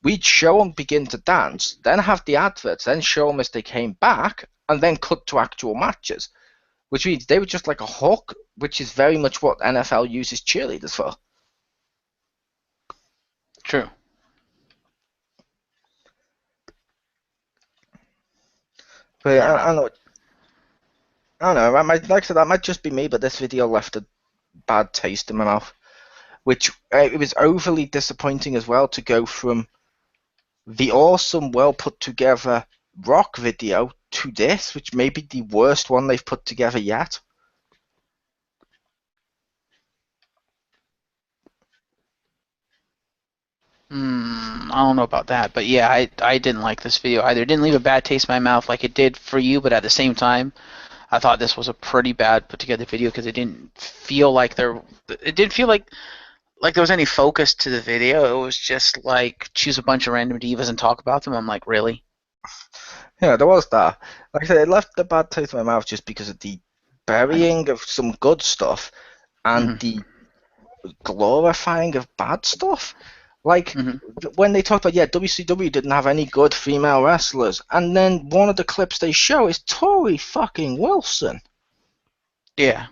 we'd show them begin to dance, then have the adverts, then show them as they came back. And then cut to actual matches, which means they were just like a hook, which is very much what NFL uses cheerleaders for. True. But I don't know. Like I said, that might just be me, but this video left a bad taste in my mouth. Which it was overly disappointing as well to go from the awesome, well put together Rock video to this, which may be the worst one they've put together yet. I don't know about that, but yeah, I didn't like this video either. It didn't leave a bad taste in my mouth like it did for you, but at the same time, I thought this was a pretty bad put together video because it didn't feel like there was any focus to the video. It was just like choose a bunch of random divas and talk about them. I'm like, really? Yeah, there was that. Like I said, it left a bad taste in my mouth just because of the burying of some good stuff and the glorifying of bad stuff. Like when they talked about, WCW didn't have any good female wrestlers, and then one of the clips they show is Tori fucking Wilson. Yeah.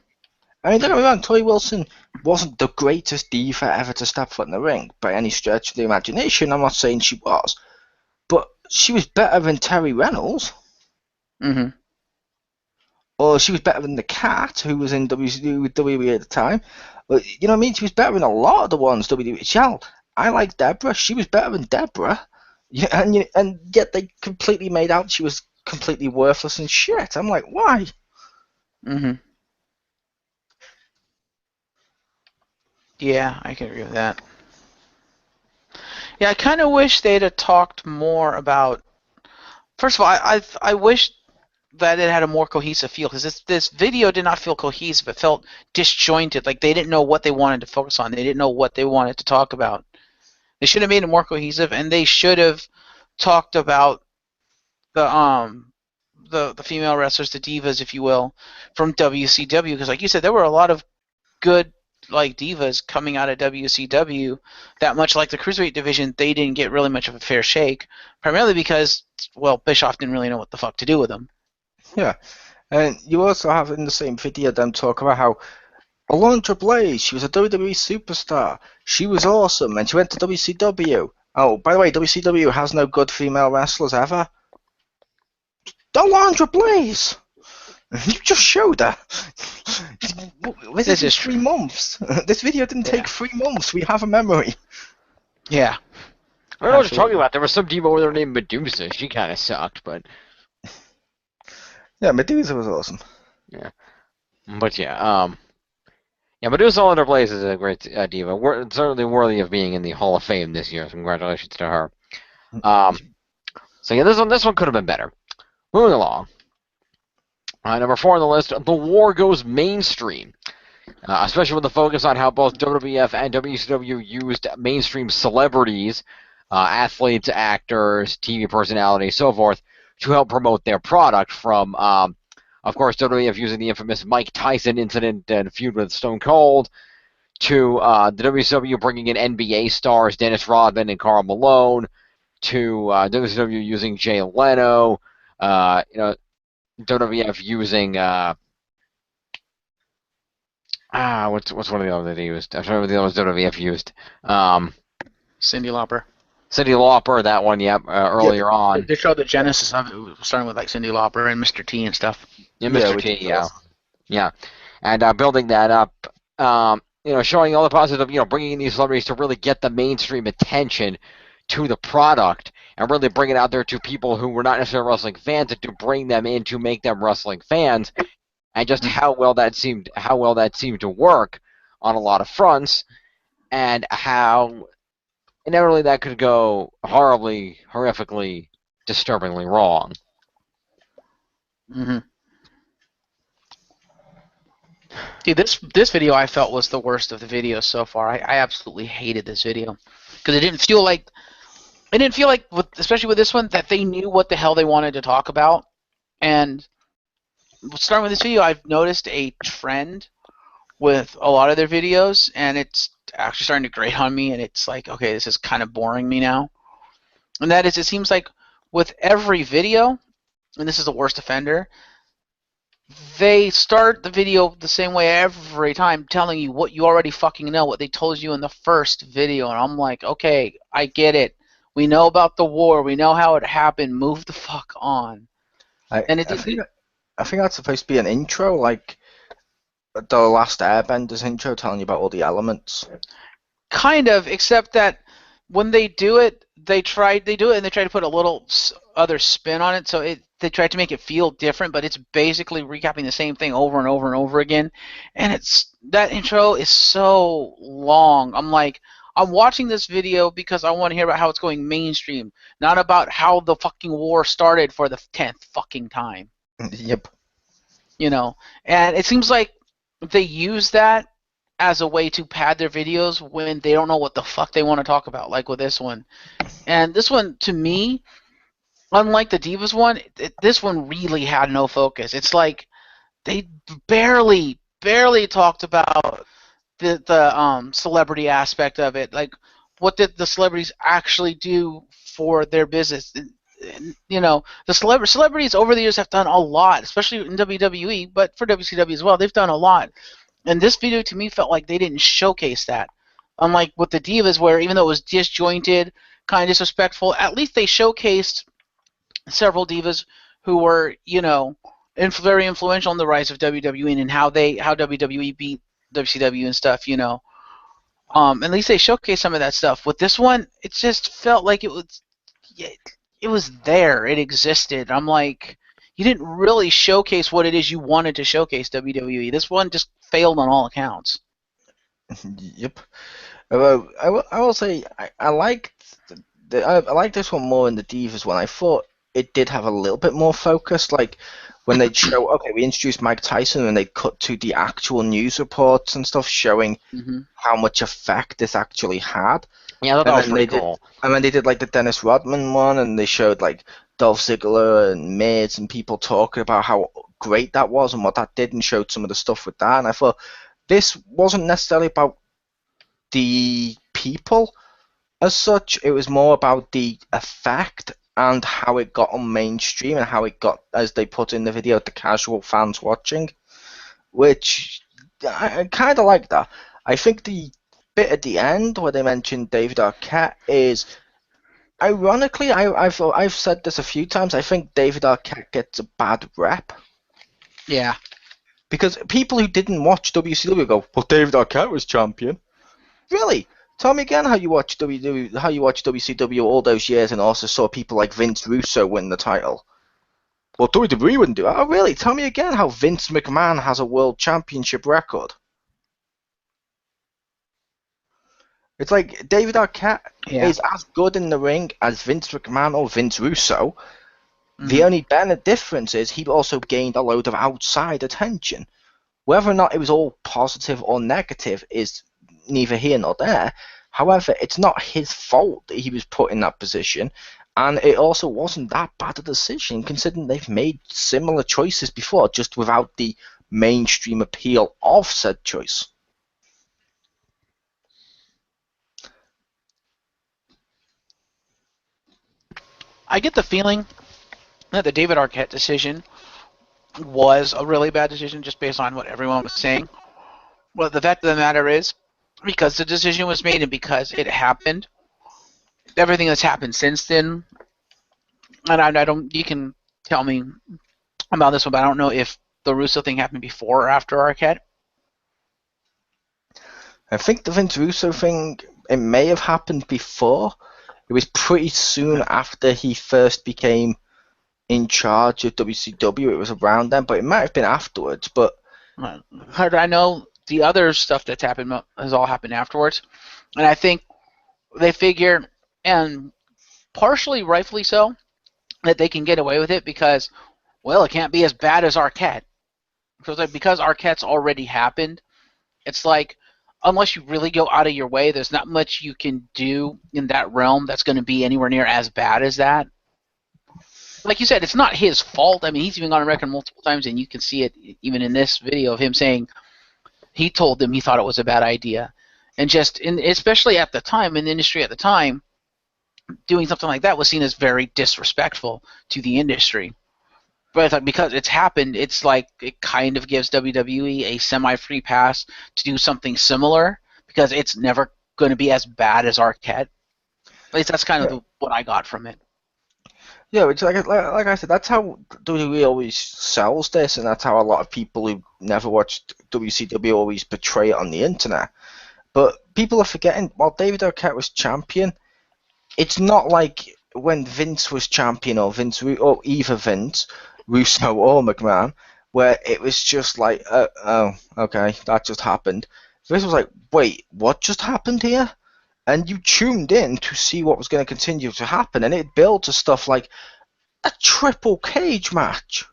I mean, don't get me wrong, Tori Wilson wasn't the greatest diva ever to step foot in the ring by any stretch of the imagination. I'm not saying she was, but she was better than Terry Reynolds. Or she was better than the Cat, who was in WWE at the time. But, you know what I mean? She was better than a lot of the ones WWE. Hell, I like Deborah. She was better than Deborah. Yeah, and yet they completely made out she was completely worthless and shit. I'm like, why? Yeah, I can agree with that. Yeah, I kind of wish they'd have talked more about. First of all, I wish that it had a more cohesive feel, because this video did not feel cohesive. It felt disjointed. Like they didn't know what they wanted to focus on. They didn't know what they wanted to talk about. They should have made it more cohesive, and they should have talked about the female wrestlers, the divas, if you will, from WCW. Because like you said, there were a lot of good like divas coming out of WCW. That much like the cruiserweight division, they didn't get really much of a fair shake, primarily because, well, Bischoff didn't really know what the fuck to do with them. Yeah, and you also have in the same video them talk about how Alondra Blaze, she was a WWE superstar. She was awesome, and she went to WCW. Oh, by the way, WCW has no good female wrestlers ever. Alondra Blaze! You just showed her. This is 3 months. This video didn't take 3 months. We have a memory. Yeah. I don't know what you're talking about. There was some diva over there named Medusa. She kind of sucked, but... Yeah, Medusa was awesome. Yeah. But yeah, Medusa Alondra Blaze is a great diva. Certainly worthy of being in the Hall of Fame this year. So congratulations to her. So yeah, this one could have been better. Moving along. Number 4 on the list, The War Goes Mainstream. Especially with the focus on how both WWF and WCW used mainstream celebrities, athletes, actors, TV personalities, so forth, to help promote their product, from, of course, WWF using the infamous Mike Tyson incident and feud with Stone Cold, to the WCW bringing in NBA stars Dennis Rodman and Karl Malone, to WCW using Jay Leno, WWF using what's one of the others they used? I'm trying to remember the others WWF used. Cyndi Lauper. Cyndi Lauper, that one, earlier on. They showed the genesis of it, starting with like Cyndi Lauper and Mr. T and stuff. Yeah, Mr. T, yeah. And building that up, showing all the positives of, bringing in these celebrities to really get the mainstream attention to the product and really bring it out there to people who were not necessarily wrestling fans, and to bring them in to make them wrestling fans, and just how well that seemed to work on a lot of fronts, and how inevitably that could go horribly, horrifically, disturbingly wrong. Dude, this video I felt was the worst of the videos so far. I absolutely hated this video because it didn't feel like, especially with this one, that they knew what the hell they wanted to talk about. And starting with this video, I've noticed a trend with a lot of their videos, and it's actually starting to grate on me, and it's like, okay, this is kind of boring me now. And that is, it seems like with every video, and this is the worst offender, they start the video the same way every time, telling you what you already fucking know, what they told you in the first video. And I'm like, okay, I get it. We know about the war. We know how it happened. Move the fuck on. I think that's supposed to be an intro, like the last Airbenders intro, telling you about all the elements. Kind of, except that when they do it, they try to put a little other spin on it, so they try to make it feel different, but it's basically recapping the same thing over and over and over again. And that intro is so long. I'm like, I'm watching this video because I want to hear about how it's going mainstream, not about how the fucking war started for the 10th fucking time. Yep. And it seems like they use that as a way to pad their videos when they don't know what the fuck they want to talk about, like with this one. And this one, to me, unlike the Divas one, this one really had no focus. It's like they barely talked about the celebrity aspect of it. Like, what did the celebrities actually do for their business? You know, the celebrities over the years have done a lot, especially in WWE, but for WCW as well. They've done a lot. And this video to me felt like they didn't showcase that. Unlike with the Divas, where even though it was disjointed, kind of disrespectful, at least they showcased several divas who were, you know, very influential in the rise of WWE and how WWE beat WCW and stuff, you know. At least they showcased some of that stuff. With this one, it just felt like it was there. It existed. I'm like, you didn't really showcase what it is you wanted to showcase, WWE. This one just failed on all accounts. Yep. I will say I liked I liked this one more than the Divas one. I thought it did have a little bit more focus. Like when they'd show, okay, we introduced Mike Tyson, and they'd cut to the actual news reports and stuff showing how much effect this actually had. Yeah, I thought that was pretty cool. And then they did like the Dennis Rodman one, and they showed like Dolph Ziggler and Miz and people talking about how great that was and what that did, and showed some of the stuff with that. And I thought this wasn't necessarily about the people as such. It was more about the effect and how it got on mainstream and how it got, as they put in the video, the casual fans watching, which I kind of like that. I think the bit at the end where they mentioned David Arquette is, ironically, I've said this a few times, I think David Arquette gets a bad rep. Yeah. Because people who didn't watch WCW go, well, David Arquette was champion. Really? Tell me again how you watched WCW all those years and also saw people like Vince Russo win the title. Well, WWE wouldn't do it. Oh, really? Tell me again how Vince McMahon has a world championship record. It's like David Arquette is as good in the ring as Vince McMahon or Vince Russo. The only difference is he also gained a load of outside attention. Whether or not it was all positive or negative is neither here nor there. However, it's not his fault that he was put in that position, and it also wasn't that bad a decision considering they've made similar choices before, just without the mainstream appeal of said choice. I get the feeling that the David Arquette decision was a really bad decision just based on what everyone was saying. Well, the fact of the matter is, because the decision was made and because it happened, everything that's happened since then, and I don't, you can tell me about this one, but I don't know if the Russo thing happened before or after Arquette. I think the Vince Russo thing, it may have happened before. It was pretty soon after he first became in charge of WCW. It was around then, but it might have been afterwards. But I know the other stuff that's happened has all happened afterwards, and I think they figure, and partially rightfully so, that they can get away with it because, well, it can't be as bad as Arquette. Because Arquette's already happened, it's like, unless you really go out of your way, there's not much you can do in that realm that's going to be anywhere near as bad as that. Like you said, it's not his fault. I mean, he's even gone on record multiple times, and you can see it even in this video of him saying he told them he thought it was a bad idea. And especially at the time, in the industry at the time, doing something like that was seen as very disrespectful to the industry. But because it's happened, it's like it kind of gives WWE a semi-free pass to do something similar because it's never going to be as bad as Arquette. At least that's kind of what I got from it. Yeah, it's like I said, that's how WWE always sells this, and that's how a lot of people who never watched WCW always portray it on the internet. But people are forgetting, while David Arquette was champion, it's not like when Vince was champion or either Vince, Russo or McMahon, where it was just like, oh, okay, that just happened. This was like, wait, what just happened here? And you tuned in to see what was going to continue to happen, and it built to stuff like a triple cage match.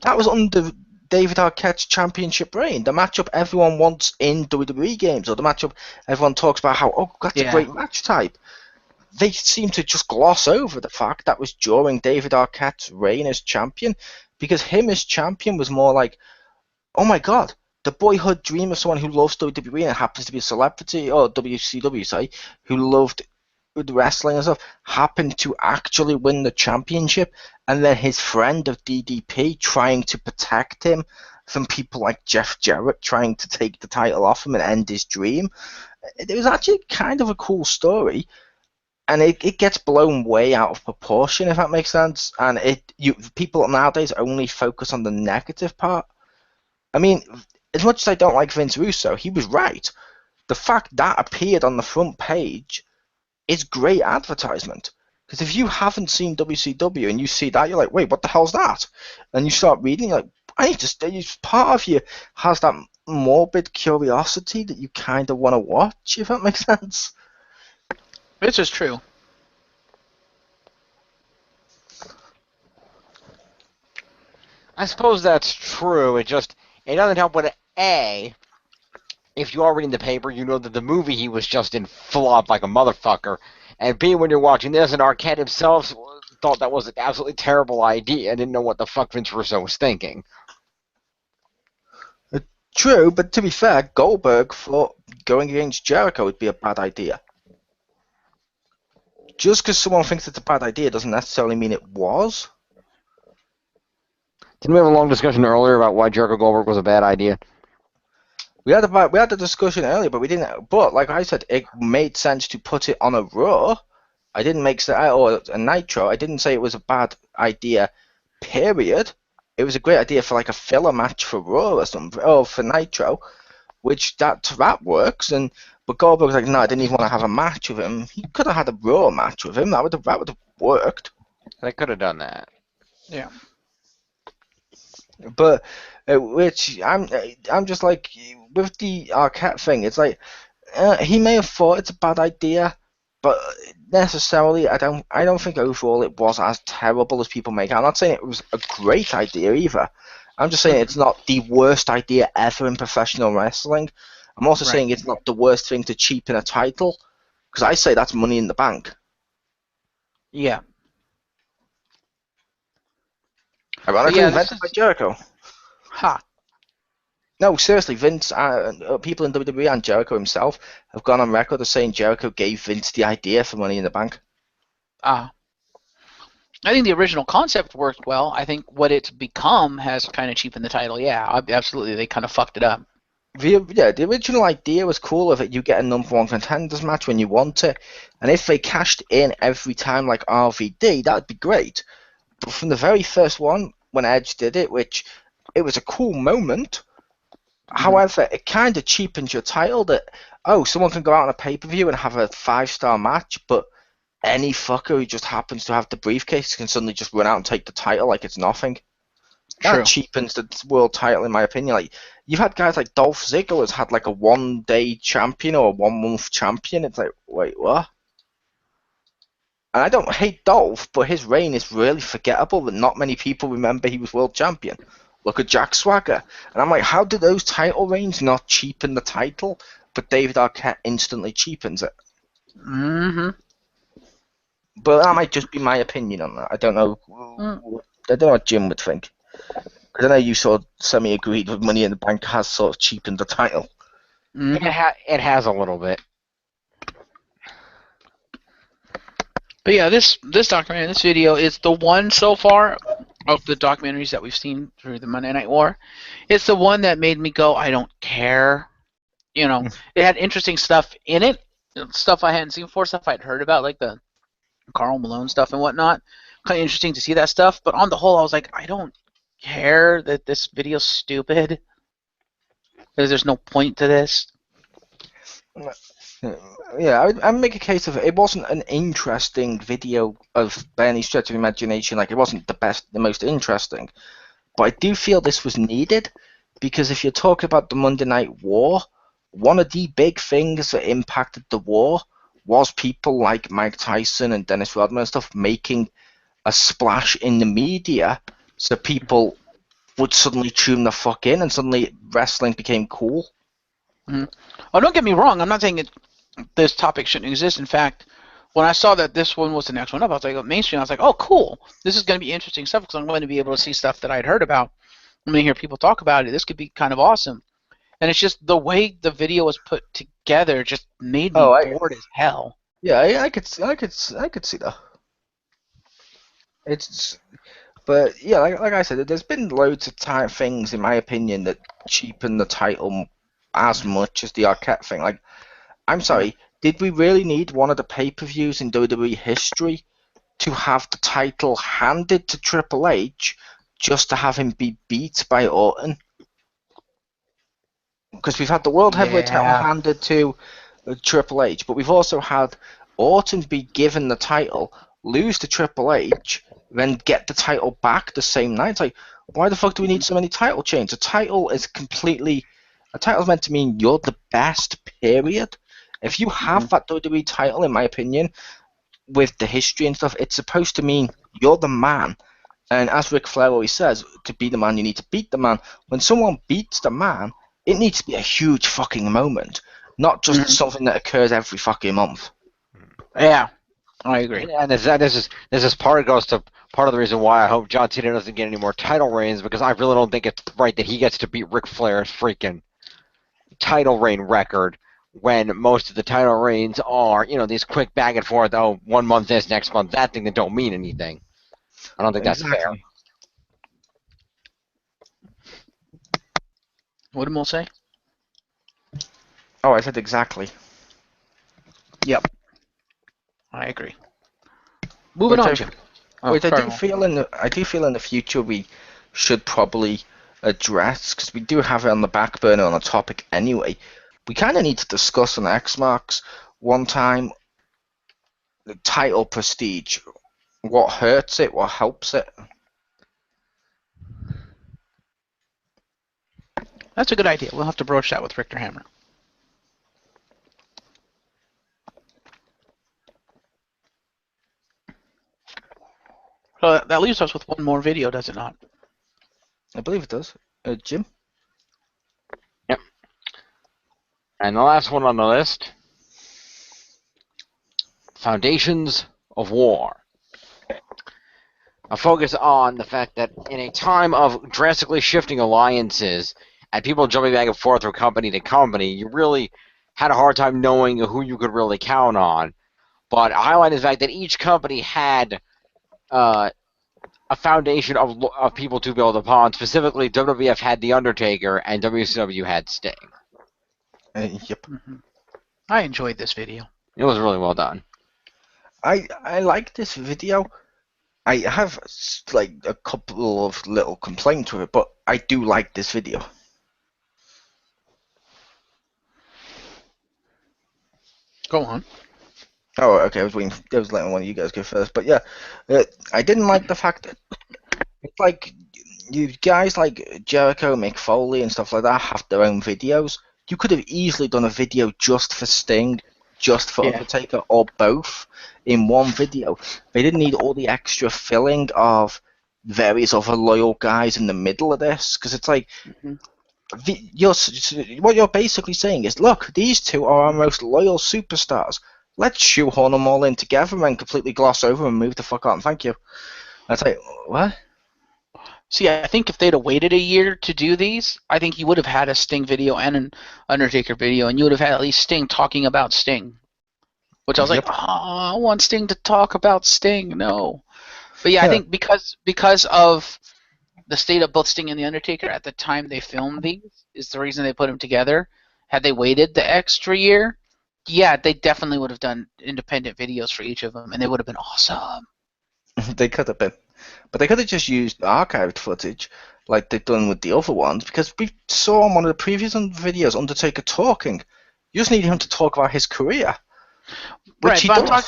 That was under David Arquette's championship reign. The matchup everyone wants in WWE games, or the matchup everyone talks about how, oh, that's a great match type. They seem to just gloss over the fact that was during David Arquette's reign as champion, because him as champion was more like, oh my god, the boyhood dream of someone who loves WWE and happens to be a celebrity, or WCW, say, who loved wrestling and stuff, happened to actually win the championship, and then his friend of DDP trying to protect him from people like Jeff Jarrett trying to take the title off him and end his dream. It was actually kind of a cool story, and it gets blown way out of proportion, if that makes sense. And people nowadays only focus on the negative part. I mean, as much as I don't like Vince Russo, he was right. The fact that appeared on the front page is great advertisement. Because if you haven't seen WCW and you see that, you're like, wait, what the hell's that? And you start reading, like, part of you has that morbid curiosity that you kind of want to watch, if that makes sense. This is true. I suppose that's true. It doesn't help when if you are reading the paper, you know that the movie he was just in flopped like a motherfucker. And B, when you're watching this, and Arquette himself thought that was an absolutely terrible idea and didn't know what the fuck Vince Russo was thinking. True, but to be fair, Goldberg thought going against Jericho would be a bad idea. Just because someone thinks it's a bad idea doesn't necessarily mean it was. Didn't we have a long discussion earlier about why Jericho Goldberg was a bad idea? We had the discussion earlier, but we didn't. But like I said, it made sense to put it on a Raw. I didn't make or a Nitro. I didn't say it was a bad idea. Period. It was a great idea for like a filler match for Raw or something, or for Nitro, which that works. But Goldberg was like, no, I didn't even want to have a match with him. He could have had a Raw match with him. That would have worked. They could have done that. Yeah. But which I'm just like with the Arquette thing. It's like he may have thought it's a bad idea, but necessarily I don't think overall it was as terrible as people make it. I'm not saying it was a great idea either. I'm just saying it's not the worst idea ever in professional wrestling. I'm also saying it's not the worst thing to cheapen a title, because I say that's Money in the Bank. Yeah. Ironically, invented by Jericho. Ha. No, seriously, Vince, people in WWE and Jericho himself have gone on record as saying Jericho gave Vince the idea for Money in the Bank. I think the original concept worked well. I think what it's become has kind of cheapened the title. Yeah, absolutely. They kind of fucked it up. The original idea was cool of it. You get a number one contenders match when you want it. And if they cashed in every time like RVD, that would be great. But from the very first one, when Edge did it, which it was a cool moment, however, it kind of cheapens your title that, someone can go out on a pay-per-view and have a 5-star match, but any fucker who just happens to have the briefcase can suddenly just run out and take the title like it's nothing. That cheapens the world title, in my opinion. Like, you've had guys like Dolph Ziggler has had like a 1-day champion or a 1-month champion. It's like, wait, what? And I don't hate Dolph, but his reign is really forgettable that not many people remember he was world champion. Look at Jack Swagger. And I'm like, how do those title reigns not cheapen the title, but David Arquette instantly cheapens it? Mm-hmm. But that might just be my opinion on that. I don't know. I don't know what Jim would think. Because I know you sort of semi-agreed with Money in the Bank has sort of cheapened the title. Mm-hmm. It has a little bit. But yeah, this documentary, this video is the one so far of the documentaries that we've seen through the Monday Night War. It's the one that made me go, I don't care. You know, it had interesting stuff in it, stuff I hadn't seen before, stuff I'd heard about, like the Karl Malone stuff and whatnot. Kind of interesting to see that stuff, but on the whole, I was like, I don't care that this video's stupid. Because there's no point to this. Yeah, I make a case of it wasn't an interesting video by any stretch of imagination. Like, it wasn't the most interesting. But I do feel this was needed, because if you're talking about the Monday Night War, one of the big things that impacted the war was people like Mike Tyson and Dennis Rodman and stuff making a splash in the media, so people would suddenly tune the fuck in, and suddenly wrestling became cool. Mm-hmm. Oh, don't get me wrong. I'm not saying this topic shouldn't exist. In fact, when I saw that this one was the next one up, I was like, mainstream. I was like, oh, cool. This is going to be interesting stuff because I'm going to be able to see stuff that I'd heard about. I'm going to hear people talk about it. This could be kind of awesome. And it's just the way the video was put together just made me Oh, bored as hell. yeah, I could see that. It's But yeah, like I said, there's been loads of things, in my opinion, that cheapen the title as much as the Arquette thing. Like, I'm sorry, did we really need one of the pay-per-views in WWE history to have the title handed to Triple H just to have him be beat by Orton? Because we've had the World Heavyweight title handed to Triple H, but we've also had Orton be given the title, lose to Triple H, then get the title back the same night. It's like, why the fuck do we need so many title changes? A title's meant to mean you're the best, period. If you have that WWE title, in my opinion, with the history and stuff, it's supposed to mean you're the man. And as Ric Flair always says, to be the man, you need to beat the man. When someone beats the man, it needs to be a huge fucking moment, not just something that occurs every fucking month. Yeah, I agree. And this is part of the reason why I hope John Cena doesn't get any more title reigns, because I really don't think it's right that he gets to beat Ric Flair's freaking title reign record when most of the title reigns are, these quick back and forth, 1 month this, next month that thing that don't mean anything. I don't think that's fair. What did Mo say? Oh, I said exactly. Yep. I agree. Moving on, Jim. Which I do feel in the future we should probably address, because we do have it on the back burner on a topic anyway. We kind of need to discuss on X Marks one time the title prestige. What hurts it? What helps it? That's a good idea. We'll have to broach that with Richter Hammer. So that leaves us with one more video, does it not? I believe it does. Jim? Yep. And the last one on the list, Foundations of War. A focus on the fact that in a time of drastically shifting alliances and people jumping back and forth from company to company, you really had a hard time knowing who you could really count on. But highlighting the fact that each company had a foundation of people to build upon. Specifically, WWF had The Undertaker and WCW had Sting. Yep. I enjoyed this video. It was really well done. I like this video. I have like a couple of little complaints with it, but I do like this video. Go on. Oh, okay. I was letting one of you guys go first, but yeah, I didn't like the fact that it's like you guys like Jericho, Mick Foley, and stuff like that have their own videos. You could have easily done a video just for Sting, just for Undertaker, or both in one video. They didn't need all the extra filling of various other loyal guys in the middle of this, because it's like what you're basically saying is, look, these two are our most loyal superstars. Let's shoehorn them all in together and completely gloss over and move the fuck on. Thank you. That's like, what? See, I think if they'd have waited a year to do these, I think you would have had a Sting video and an Undertaker video, and you would have had at least Sting talking about Sting. Which I was like, I want Sting to talk about Sting. No. But yeah, I think because of the state of both Sting and The Undertaker at the time they filmed these is the reason they put them together. Had they waited the extra year, yeah, they definitely would have done independent videos for each of them, and they would have been awesome. They could have been. But they could have just used archived footage like they've done with the other ones, because we saw on one of the previous videos Undertaker talking. You just need him to talk about his career. Which right,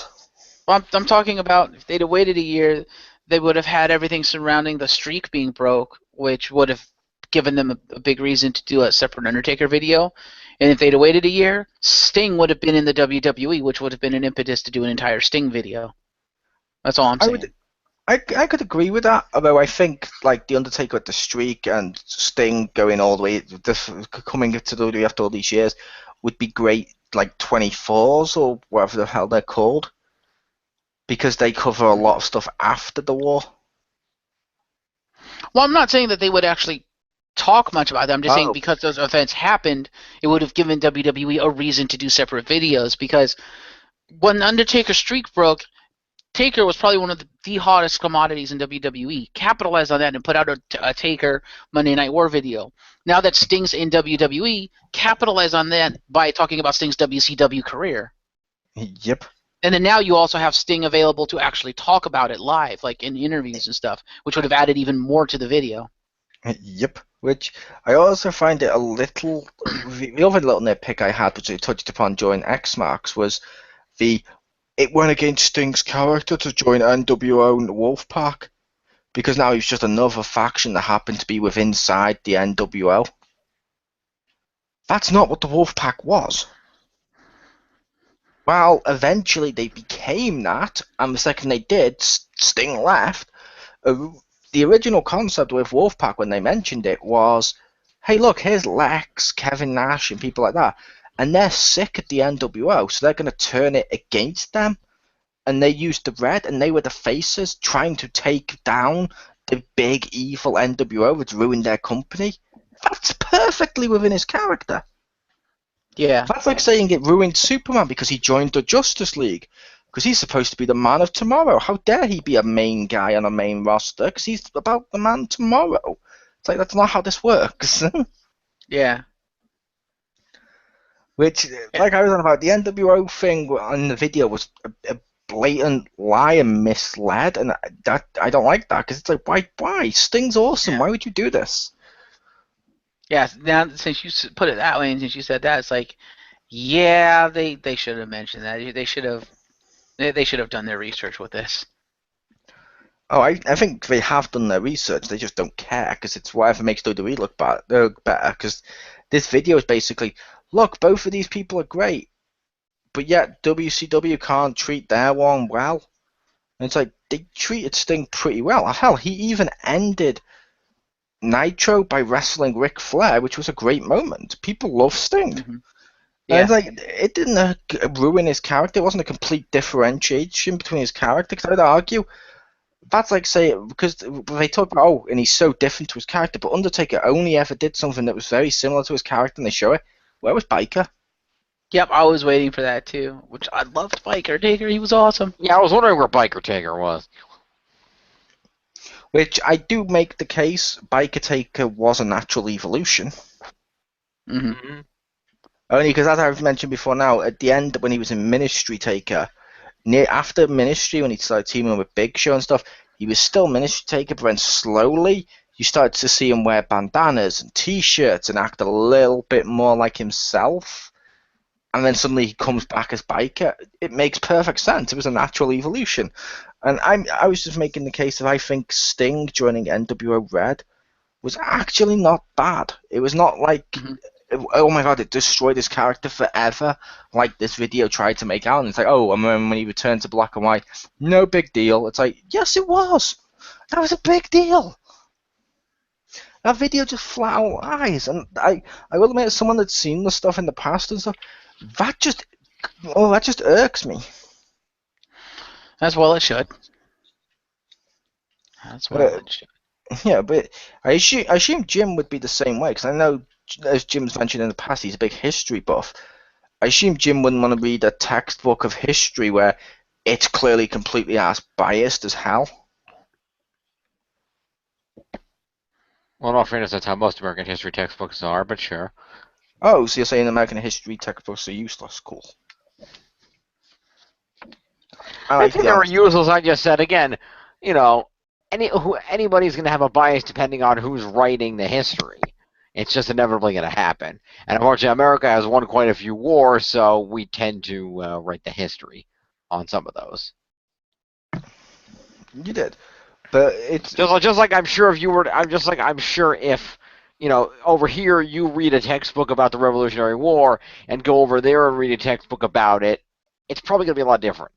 I'm talking about if they'd have waited a year, they would have had everything surrounding the streak being broke, which would have given them a big reason to do a separate Undertaker video. And if they'd have waited a year, Sting would have been in the WWE, which would have been an impetus to do an entire Sting video. That's all I'm saying. I could agree with that, although I think like the Undertaker with the streak and Sting going all the way, coming to WWE after all these years, would be great, like 24s or whatever the hell they're called, because they cover a lot of stuff after the war. Well, I'm not saying that they would actually talk much about them. I'm just saying Oh, because those events happened, it would have given WWE a reason to do separate videos. Because when Undertaker's streak broke, Taker was probably one of the hottest commodities in WWE. Capitalized on that and put out a Taker Monday Night War video. Now that Sting's in WWE, capitalize on that by talking about Sting's WCW career. yep. And then now you also have Sting available to actually talk about it live, like in interviews and stuff, which would have added even more to the video. Yep. Which I also find it a little. The other little nitpick I had, which I touched upon during X Marks, was it went against Sting's character to join NWO and Wolfpack because now he's just another faction that happened to be within inside the NWO. That's not what the Wolfpack was. Well, eventually they became that, and the second they did, Sting left. The original concept with Wolfpack when they mentioned it was, hey, look, here's Lex, Kevin Nash, and people like that, and they're sick at the NWO, so they're going to turn it against them. And they used the red, and they were the faces trying to take down the big evil NWO which ruined their company. That's perfectly within his character. Yeah. That's like saying it ruined Superman because he joined the Justice League. Because he's supposed to be the man of tomorrow. How dare he be a main guy on a main roster? Because he's about the man tomorrow. It's like, that's not how this works. Yeah. Which, like I was on about, the NWO thing on the video was a blatant lie and misled, and that I don't like that, because it's like, why? Sting's awesome. Why would you do this? Yeah, now since you put it that way, and since you said that, it's like, yeah, they should have mentioned that. They should have done their research with this. Oh, I think they have done their research. They just don't care because it's whatever makes WWE look better. Because this video is basically, look, both of these people are great, but yet WCW can't treat their one well. And it's like they treated Sting pretty well. Hell, he even ended Nitro by wrestling Ric Flair, which was a great moment. People love Sting. Mm-hmm. And Yeah. it's like, it didn't ruin his character. It wasn't a complete differentiation between his character. Because I'd argue that's like saying, because they talk about, oh, and he's so different to his character, but Undertaker only ever did something that was very similar to his character, and they show it. Where was Biker? Yep, I was waiting for that too. Which I loved Biker Taker. He was awesome. Yeah, I was wondering where Biker Taker was. Which I do make the case, Biker Taker was a natural evolution. Mm-hmm. Only because, as I've mentioned before now, at the end when he was in Ministry Taker, after Ministry, when he started teaming with Big Show and stuff, he was still Ministry Taker, but then slowly you started to see him wear bandanas and T-shirts and act a little bit more like himself. And then suddenly he comes back as Biker. It makes perfect sense. It was a natural evolution. And I was just making the case that I think Sting joining NWO Red was actually not bad. It was not like, oh my god, it destroyed his character forever, like this video tried to make out. And it's like, oh, and when he returned to black and white, no big deal. It's like, yes, it was. That was a big deal. That video just flat out lies. And I will admit, as someone that's seen the stuff in the past and stuff, that just irks me. As well it should. As well it should. Yeah, but I assume Jim would be the same way, because I know, as Jim's mentioned in the past, he's a big history buff. I assume Jim wouldn't want to read a textbook of history where it's clearly completely ass biased as hell. Well, in all fairness, that's how most American history textbooks are, but sure. Oh, so you're saying American history textbooks are useless? Cool. I think they were useless. I just said, again, you know, anybody's going to have a bias depending on who's writing the history. It's just inevitably going to happen. And unfortunately, America has won quite a few wars, so we tend to write the history on some of those. You did, but it's just like I'm sure if you were. I'm sure if, you know, over here you read a textbook about the Revolutionary War and go over there and read a textbook about it, it's probably going to be a lot different.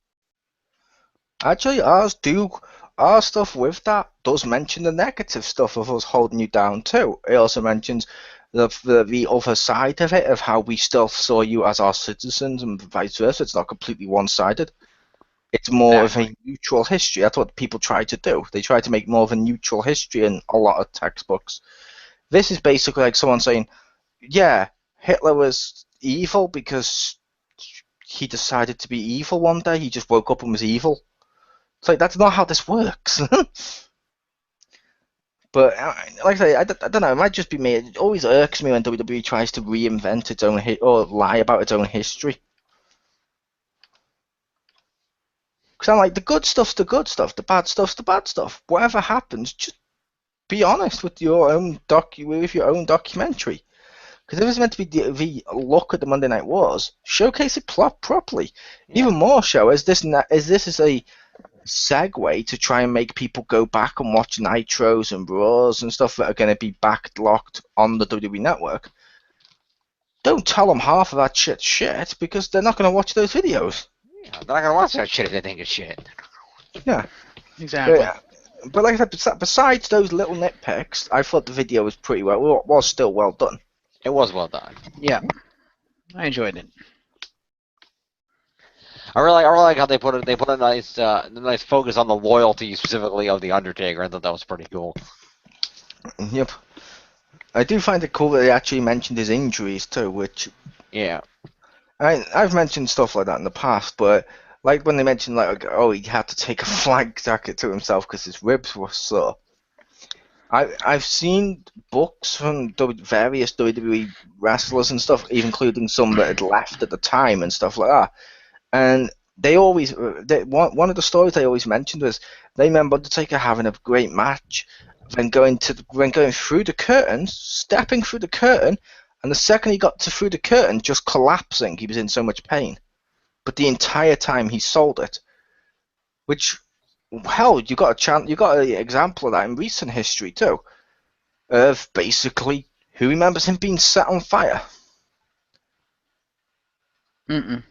Actually, our stuff with that does mention the negative stuff of us holding you down too. It also mentions the other side of it, of how we still saw you as our citizens and vice versa. It's not completely one-sided. It's more of a neutral history. That's what people try to do. They try to make more of a neutral history in a lot of textbooks. This is basically like someone saying, yeah, Hitler was evil because he decided to be evil one day. He just woke up and was evil. It's like, that's not how this works. But like I say, I don't know. It might just be me. It always irks me when WWE tries to reinvent its own or lie about its own history. Because I'm like, the good stuff's the good stuff, the bad stuff's the bad stuff. Whatever happens, just be honest with your own documentary. Because if it's meant to be the look at the Monday Night Wars, showcase it properly. Yeah. Even more so, as this is a segue to try and make people go back and watch Nitros and Raws and stuff that are going to be backlocked on the WWE Network. Don't tell them half of that shit because they're not going to watch those videos. Yeah, they're not going to watch that shit if they think it's shit. Yeah, exactly. But like I said, besides those little nitpicks, I thought the video was pretty was still well done. It was well done. Yeah, I enjoyed it. I really like how they put it. They put a nice focus on the loyalty specifically of the Undertaker. I thought that was pretty cool. Yep. I do find it cool that they actually mentioned his injuries too, which yeah. I've mentioned stuff like that in the past, but like when they mentioned like, oh, he had to take a flak jacket to himself because his ribs were sore. I've seen books from various WWE wrestlers and stuff, including some that had left at the time and stuff like that. And they always, one of the stories they always mentioned was they remember Undertaker having a great match, then going through the curtain, stepping through the curtain, and the second he got through the curtain, just collapsing. He was in so much pain. But the entire time he sold it, which, hell, you got an example of that in recent history too, of basically who remembers him being set on fire. I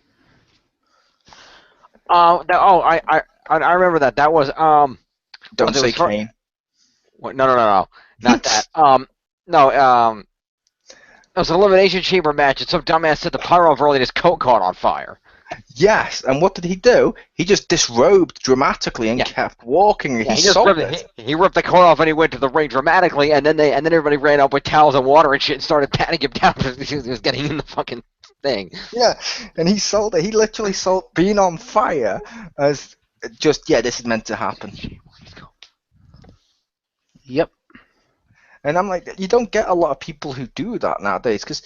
remember that. That was Don't say Kane. No, not that. It was an Elimination Chamber match, and some dumbass set the pyro over early and his coat caught on fire. Yes, and what did he do? He just disrobed dramatically and kept walking. Yeah, he ripped the coat off and he went to the ring dramatically, and then everybody ran up with towels and water and shit and started patting him down because he was getting in the fucking thing. Yeah, and he sold it. He literally sold being on fire as just, this is meant to happen. Yep. And I'm like, you don't get a lot of people who do that nowadays, because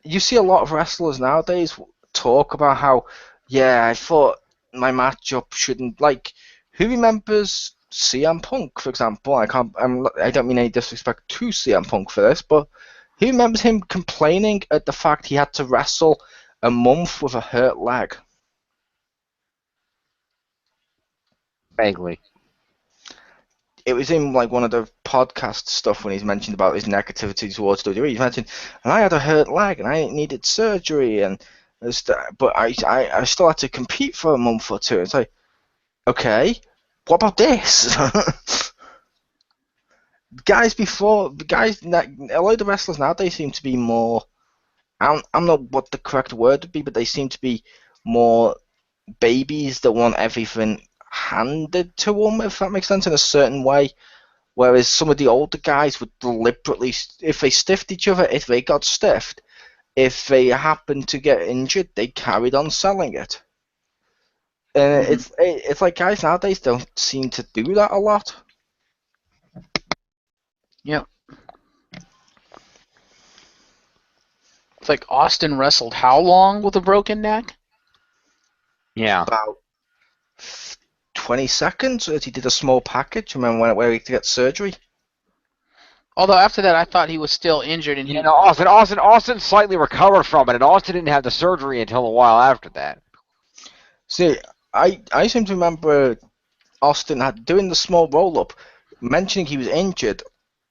you see a lot of wrestlers nowadays talk about how, I thought my matchup shouldn't, like, who remembers CM Punk, for example? I don't mean any disrespect to CM Punk for this, but who remembers him complaining at the fact he had to wrestle a month with a hurt leg? Vaguely. It was in like one of the podcast stuff when he's mentioned about his negativity towards WWE. He's mentioned, and I had a hurt leg and I needed surgery, but I still had to compete for a month or two. It's like, okay, what about this? A lot of the wrestlers nowadays seem to be more. I don't know what the correct word would be, but they seem to be more babies that want everything handed to them, if that makes sense, in a certain way. Whereas some of the older guys would deliberately, if they stiffed each other, if they got stiffed, if they happened to get injured, they carried on selling it. And it's like guys nowadays don't seem to do that a lot. Yep. It's like Austin wrestled how long with a broken neck? Yeah. About 20 seconds as he did a small package and then went away to get surgery. Although after that, I thought he was still injured. And Austin slightly recovered from it, and Austin didn't have the surgery until a while after that. See, I seem to remember Austin doing the small roll-up, mentioning he was injured,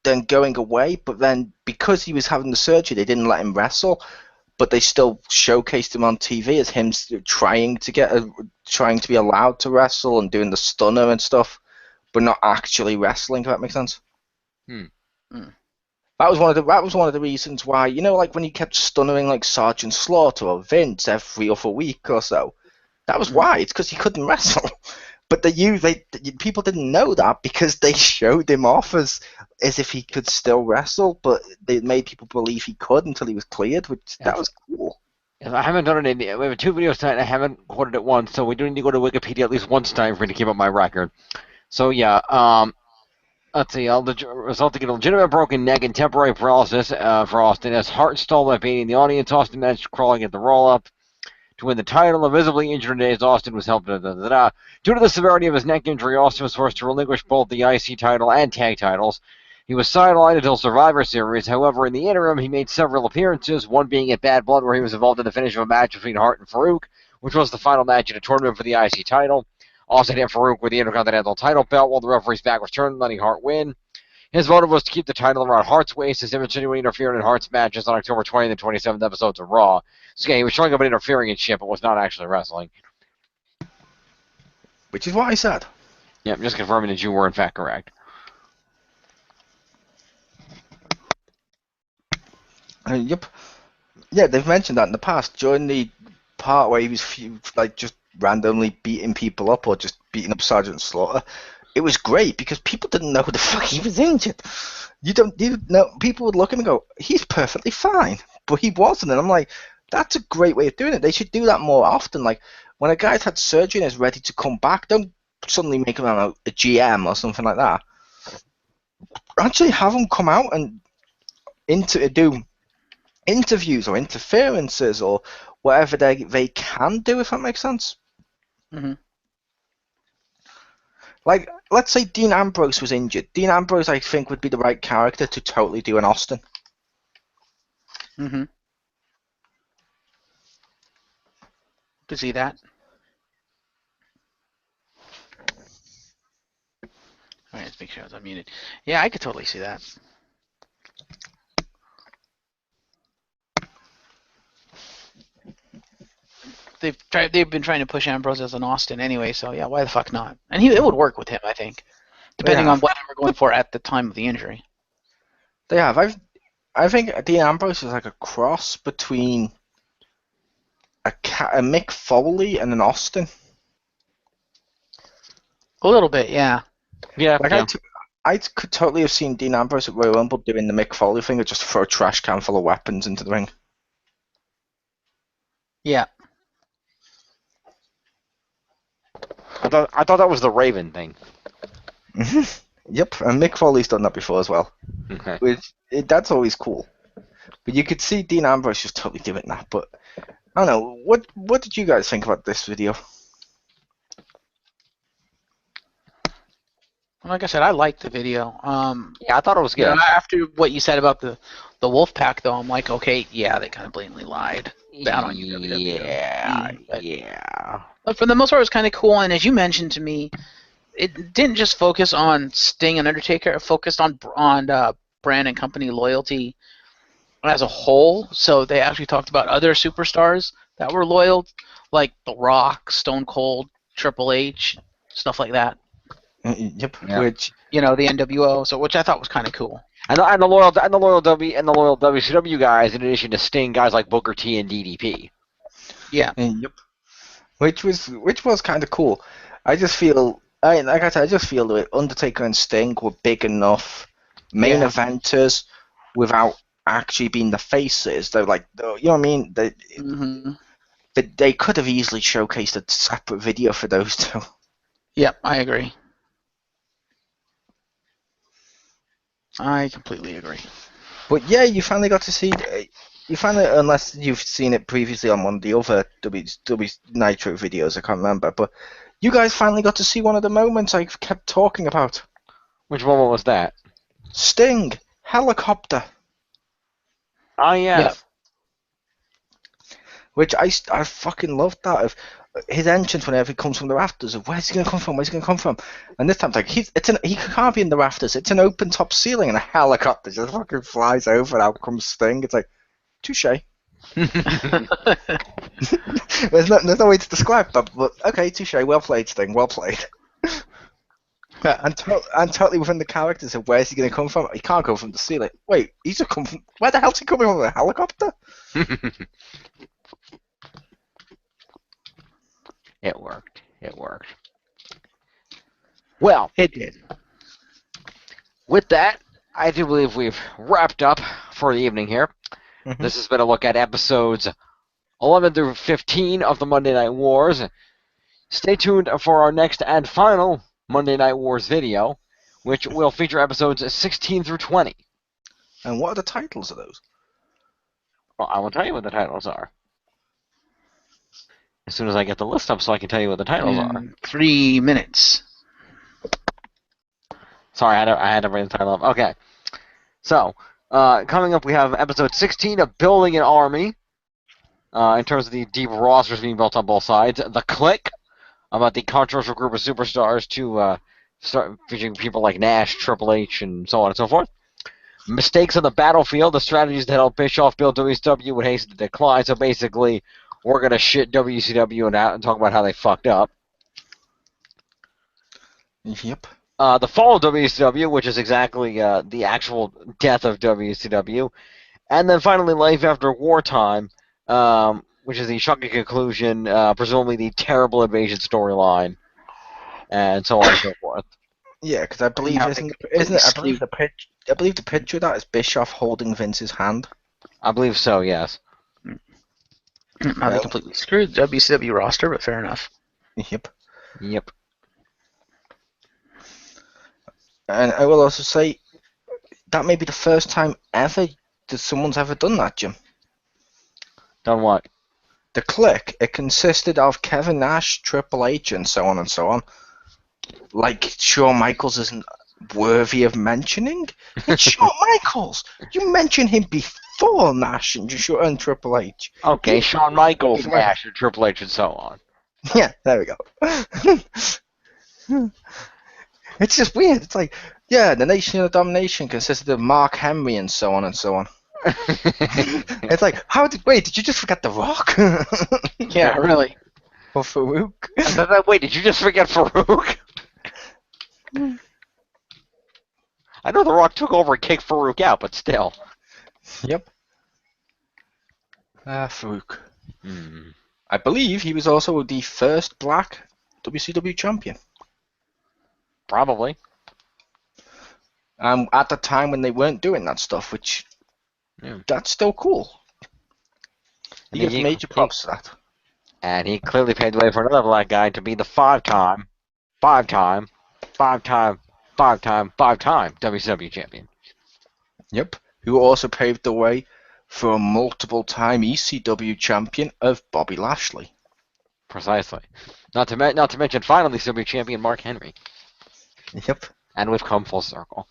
then going away, but then because he was having the surgery, they didn't let him wrestle, but they still showcased him on TV as him trying to be allowed to wrestle and doing the stunner and stuff, but not actually wrestling. If that makes sense. That was one of the reasons why, like when he kept stunnering like Sergeant Slaughter or Vince every other week or so. That was why. It's because he couldn't wrestle. But people didn't know that because they showed him off as if he could still wrestle, but they made people believe he could until he was cleared, which that was cool. Yes, I haven't done it in. We have 2 videos tonight, and I haven't quoted it once, so we do need to go to Wikipedia at least once time for me to keep up my record. So yeah, let's see. Resulting in a legitimate broken neck and temporary paralysis for Austin as Hart stalled by baiting the audience. Austin managed crawling at the roll-up to win the title. A visibly injured as Austin was helped. Due to the severity of his neck injury, Austin was forced to relinquish both the IC title and tag titles. He was sidelined until Survivor Series. However, in the interim, he made several appearances, one being at Bad Blood, where he was involved in the finish of a match between Hart and Farouk, which was the final match in a tournament for the IC title. Austin hit Farouk with the Intercontinental title belt while the referee's back was turned, letting Hart win. His motive was to keep the title around Hart's waist, as insinuating interfering in Hart's matches on October 20th and 27th episodes of Raw. So yeah, he was showing up and interfering in shit, but was not actually wrestling. Which is what I said. Yep, just confirming that you were in fact correct. Yep. Yeah, they've mentioned that in the past. During the part where he was just randomly beating people up or just beating up Sergeant Slaughter, it was great because people didn't know the fuck he was injured. You know, people would look at him and go, he's perfectly fine, but he wasn't. And I'm like, that's a great way of doing it. They should do that more often. Like when a guy's had surgery and is ready to come back, don't suddenly make him a GM or something like that. Actually, have him come out and do interviews or interferences or whatever they can do, if that makes sense. Mm-hmm. Like, let's say Dean Ambrose was injured. Dean Ambrose, I think, would be the right character to totally do an Austin. Mm-hmm. Could see that. Alright, let's make sure I was unmuted. Yeah, I could totally see that. They've been trying to push Ambrose as an Austin anyway, so yeah, why the fuck not? And it would work with him, I think, depending on what they were going for at the time of the injury. They have. I think Dean Ambrose is like a cross between a Mick Foley and an Austin. A little bit, yeah. Yeah. Like I could totally have seen Dean Ambrose at Royal Rumble doing the Mick Foley thing, or just throw a trash can full of weapons into the ring. Yeah. I thought that was the Raven thing. Yep, and Mick Foley's done that before as well. Okay. That's always cool. But you could see Dean Ambrose just totally doing that. But I don't know. What did you guys think about this video? Like I said, I liked the video. Yeah, I thought it was good. You know, after what you said about the Wolfpack, though, I'm like, okay, yeah, they kind of blatantly lied down on you, WWE. Yeah. But for the most part, it was kind of cool. And as you mentioned to me, it didn't just focus on Sting and Undertaker. It focused on brand and company loyalty as a whole. So they actually talked about other superstars that were loyal, like The Rock, Stone Cold, Triple H, stuff like that. Yep. Yeah. Which the NWO, so which I thought was kind of cool. And the loyal WCW guys, in addition to Sting, guys like Booker T and DDP. Yeah. Yep. Which was kind of cool. I just feel, like I said, I just feel that Undertaker and Sting were big enough main eventers without actually being the faces. They're like, you know what I mean? They could have easily showcased a separate video for those two. Yep, I agree. I completely agree. But yeah, you finally got to see. Unless you've seen it previously on one of the other W Nitro videos, I can't remember. But you guys finally got to see one of the moments I kept talking about. Which moment was that? Sting helicopter. Oh yeah. Yeah. Which I fucking loved that of his entrance whenever he comes from the rafters. Of where's he gonna come from? Where's he gonna come from? And this time, like he can't be in the rafters. It's an open top ceiling, and a helicopter just fucking flies over. And out comes Sting. It's like, touche. There's no way to describe that, but okay, touche. Well played, Sting. Well played. And totally within the characters of where's he gonna come from? He can't come from the ceiling. Wait, he's come from where the hell's he coming from? A helicopter? It worked. Well, It did. with that, I do believe we've wrapped up for the evening here. Mhm. This has been a look at episodes 11 through 15 of the Monday Night Wars. Stay tuned for our next and final Monday Night Wars video, which will feature episodes 16 through 20. And what are the titles of those? Well, I will tell you what the titles are as soon as I get the list up so I can tell you what the titles are. In 3 minutes. Sorry, I had to bring the title up. Okay. So, coming up, we have episode 16 of Building an Army. In terms of the deep rosters being built on both sides. The Click, about the controversial group of superstars to start featuring people like Nash, Triple H, and so on and so forth. Mistakes on the battlefield, the strategies that help Bischoff build WCW would hasten the decline. So basically, we're going to shit WCW and talk about how they fucked up. Yep. The fall of WCW, which is exactly the actual death of WCW. And then finally, Life After Wartime, which is the shocking conclusion, presumably the terrible invasion storyline, and so on and so forth. Yeah, because I believe How isn't they it? I completely believe the picture of that is Bischoff holding Vince's hand. I believe so, yes. How they completely screwed the WCW roster, but fair enough. Yep. Yep. And I will also say that may be the first time ever that someone's ever done that, Jim. Done what? The Click, it consisted of Kevin Nash, Triple H, and so on and so on. Like, Shawn Michaels isn't worthy of mentioning. It's Shawn Michaels! You mentioned him before Nash and Triple H. Okay, Shawn Michaels, Nash, and Triple H, and so on. Yeah, there we go. It's just weird. It's like, yeah, the Nation of Domination consisted of Mark Henry and so on and so on. It's like, did you just forget The Rock? Yeah, really. Or Farouk? Wait, did you just forget Farouk? I know The Rock took over and kicked Farouk out, but still. Yep. Farouk. Hmm. I believe he was also the first black WCW champion. Probably. At the time when they weren't doing that stuff, which that's still cool. He gives major props to that. And he clearly paved the way for another black guy to be the five-time WCW champion. Yep. Who also paved the way for a multiple-time ECW champion of Bobby Lashley. Precisely. Not to mention finally ECW champion Mark Henry. Yep. And we've come full circle.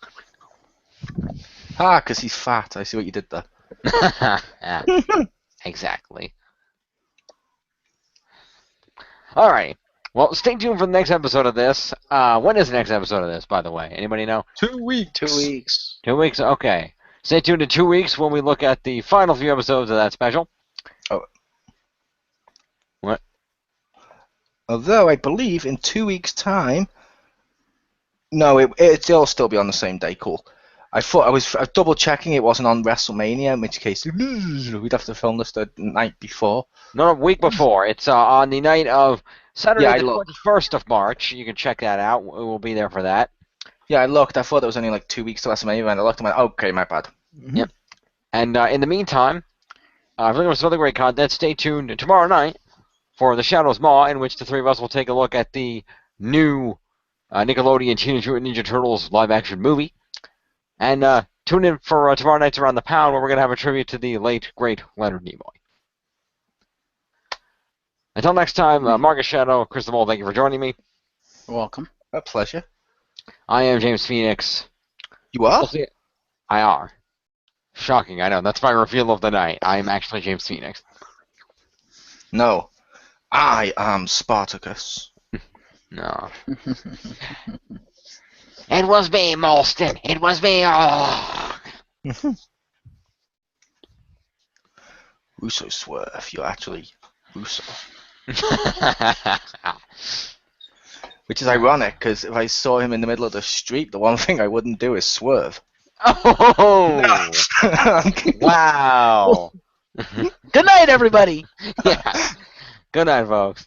Because he's fat. I see what you did there. Yeah, exactly. Alright. Well, stay tuned for the next episode of this. When is the next episode of this, by the way? Anybody know? 2 weeks. 2 weeks. 2 weeks? Okay. Stay tuned in 2 weeks when we look at the final few episodes of that special. Oh. What? Although I believe in 2 weeks' time. No, it'll still be on the same day. Cool. I thought I was double checking it wasn't on WrestleMania, in which case we'd have to film this the night before. No, week before. It's on the night of Saturday, Yeah, the 21st of March. You can check that out. We'll be there for that. Yeah, I looked. I thought it was only like 2 weeks to WrestleMania, and I looked and went, okay, my bad. Yep. And in the meantime, if you're looking for some other great content, stay tuned tomorrow night for The Shadow's Maw, in which the three of us will take a look at the new Nickelodeon Teenage Mutant Ninja Turtles live-action movie. And tune in for tomorrow night's Around the Pound, where we're going to have a tribute to the late, great Leonard Nimoy. Until next time, Marcus Shadow, Chris the Mole, thank you for joining me. You're welcome. A pleasure. I am James Phoenix. You are? We'll see it. I are. Shocking, I know. That's my reveal of the night. I am actually James Phoenix. No. I am Spartacus. No. It was me, Molston. It was me. Oh. Russo Swerve. You're actually Russo. Which is ironic, because if I saw him in the middle of the street, the one thing I wouldn't do is swerve. Oh! Wow! Good night, everybody. Yeah. Good night, folks.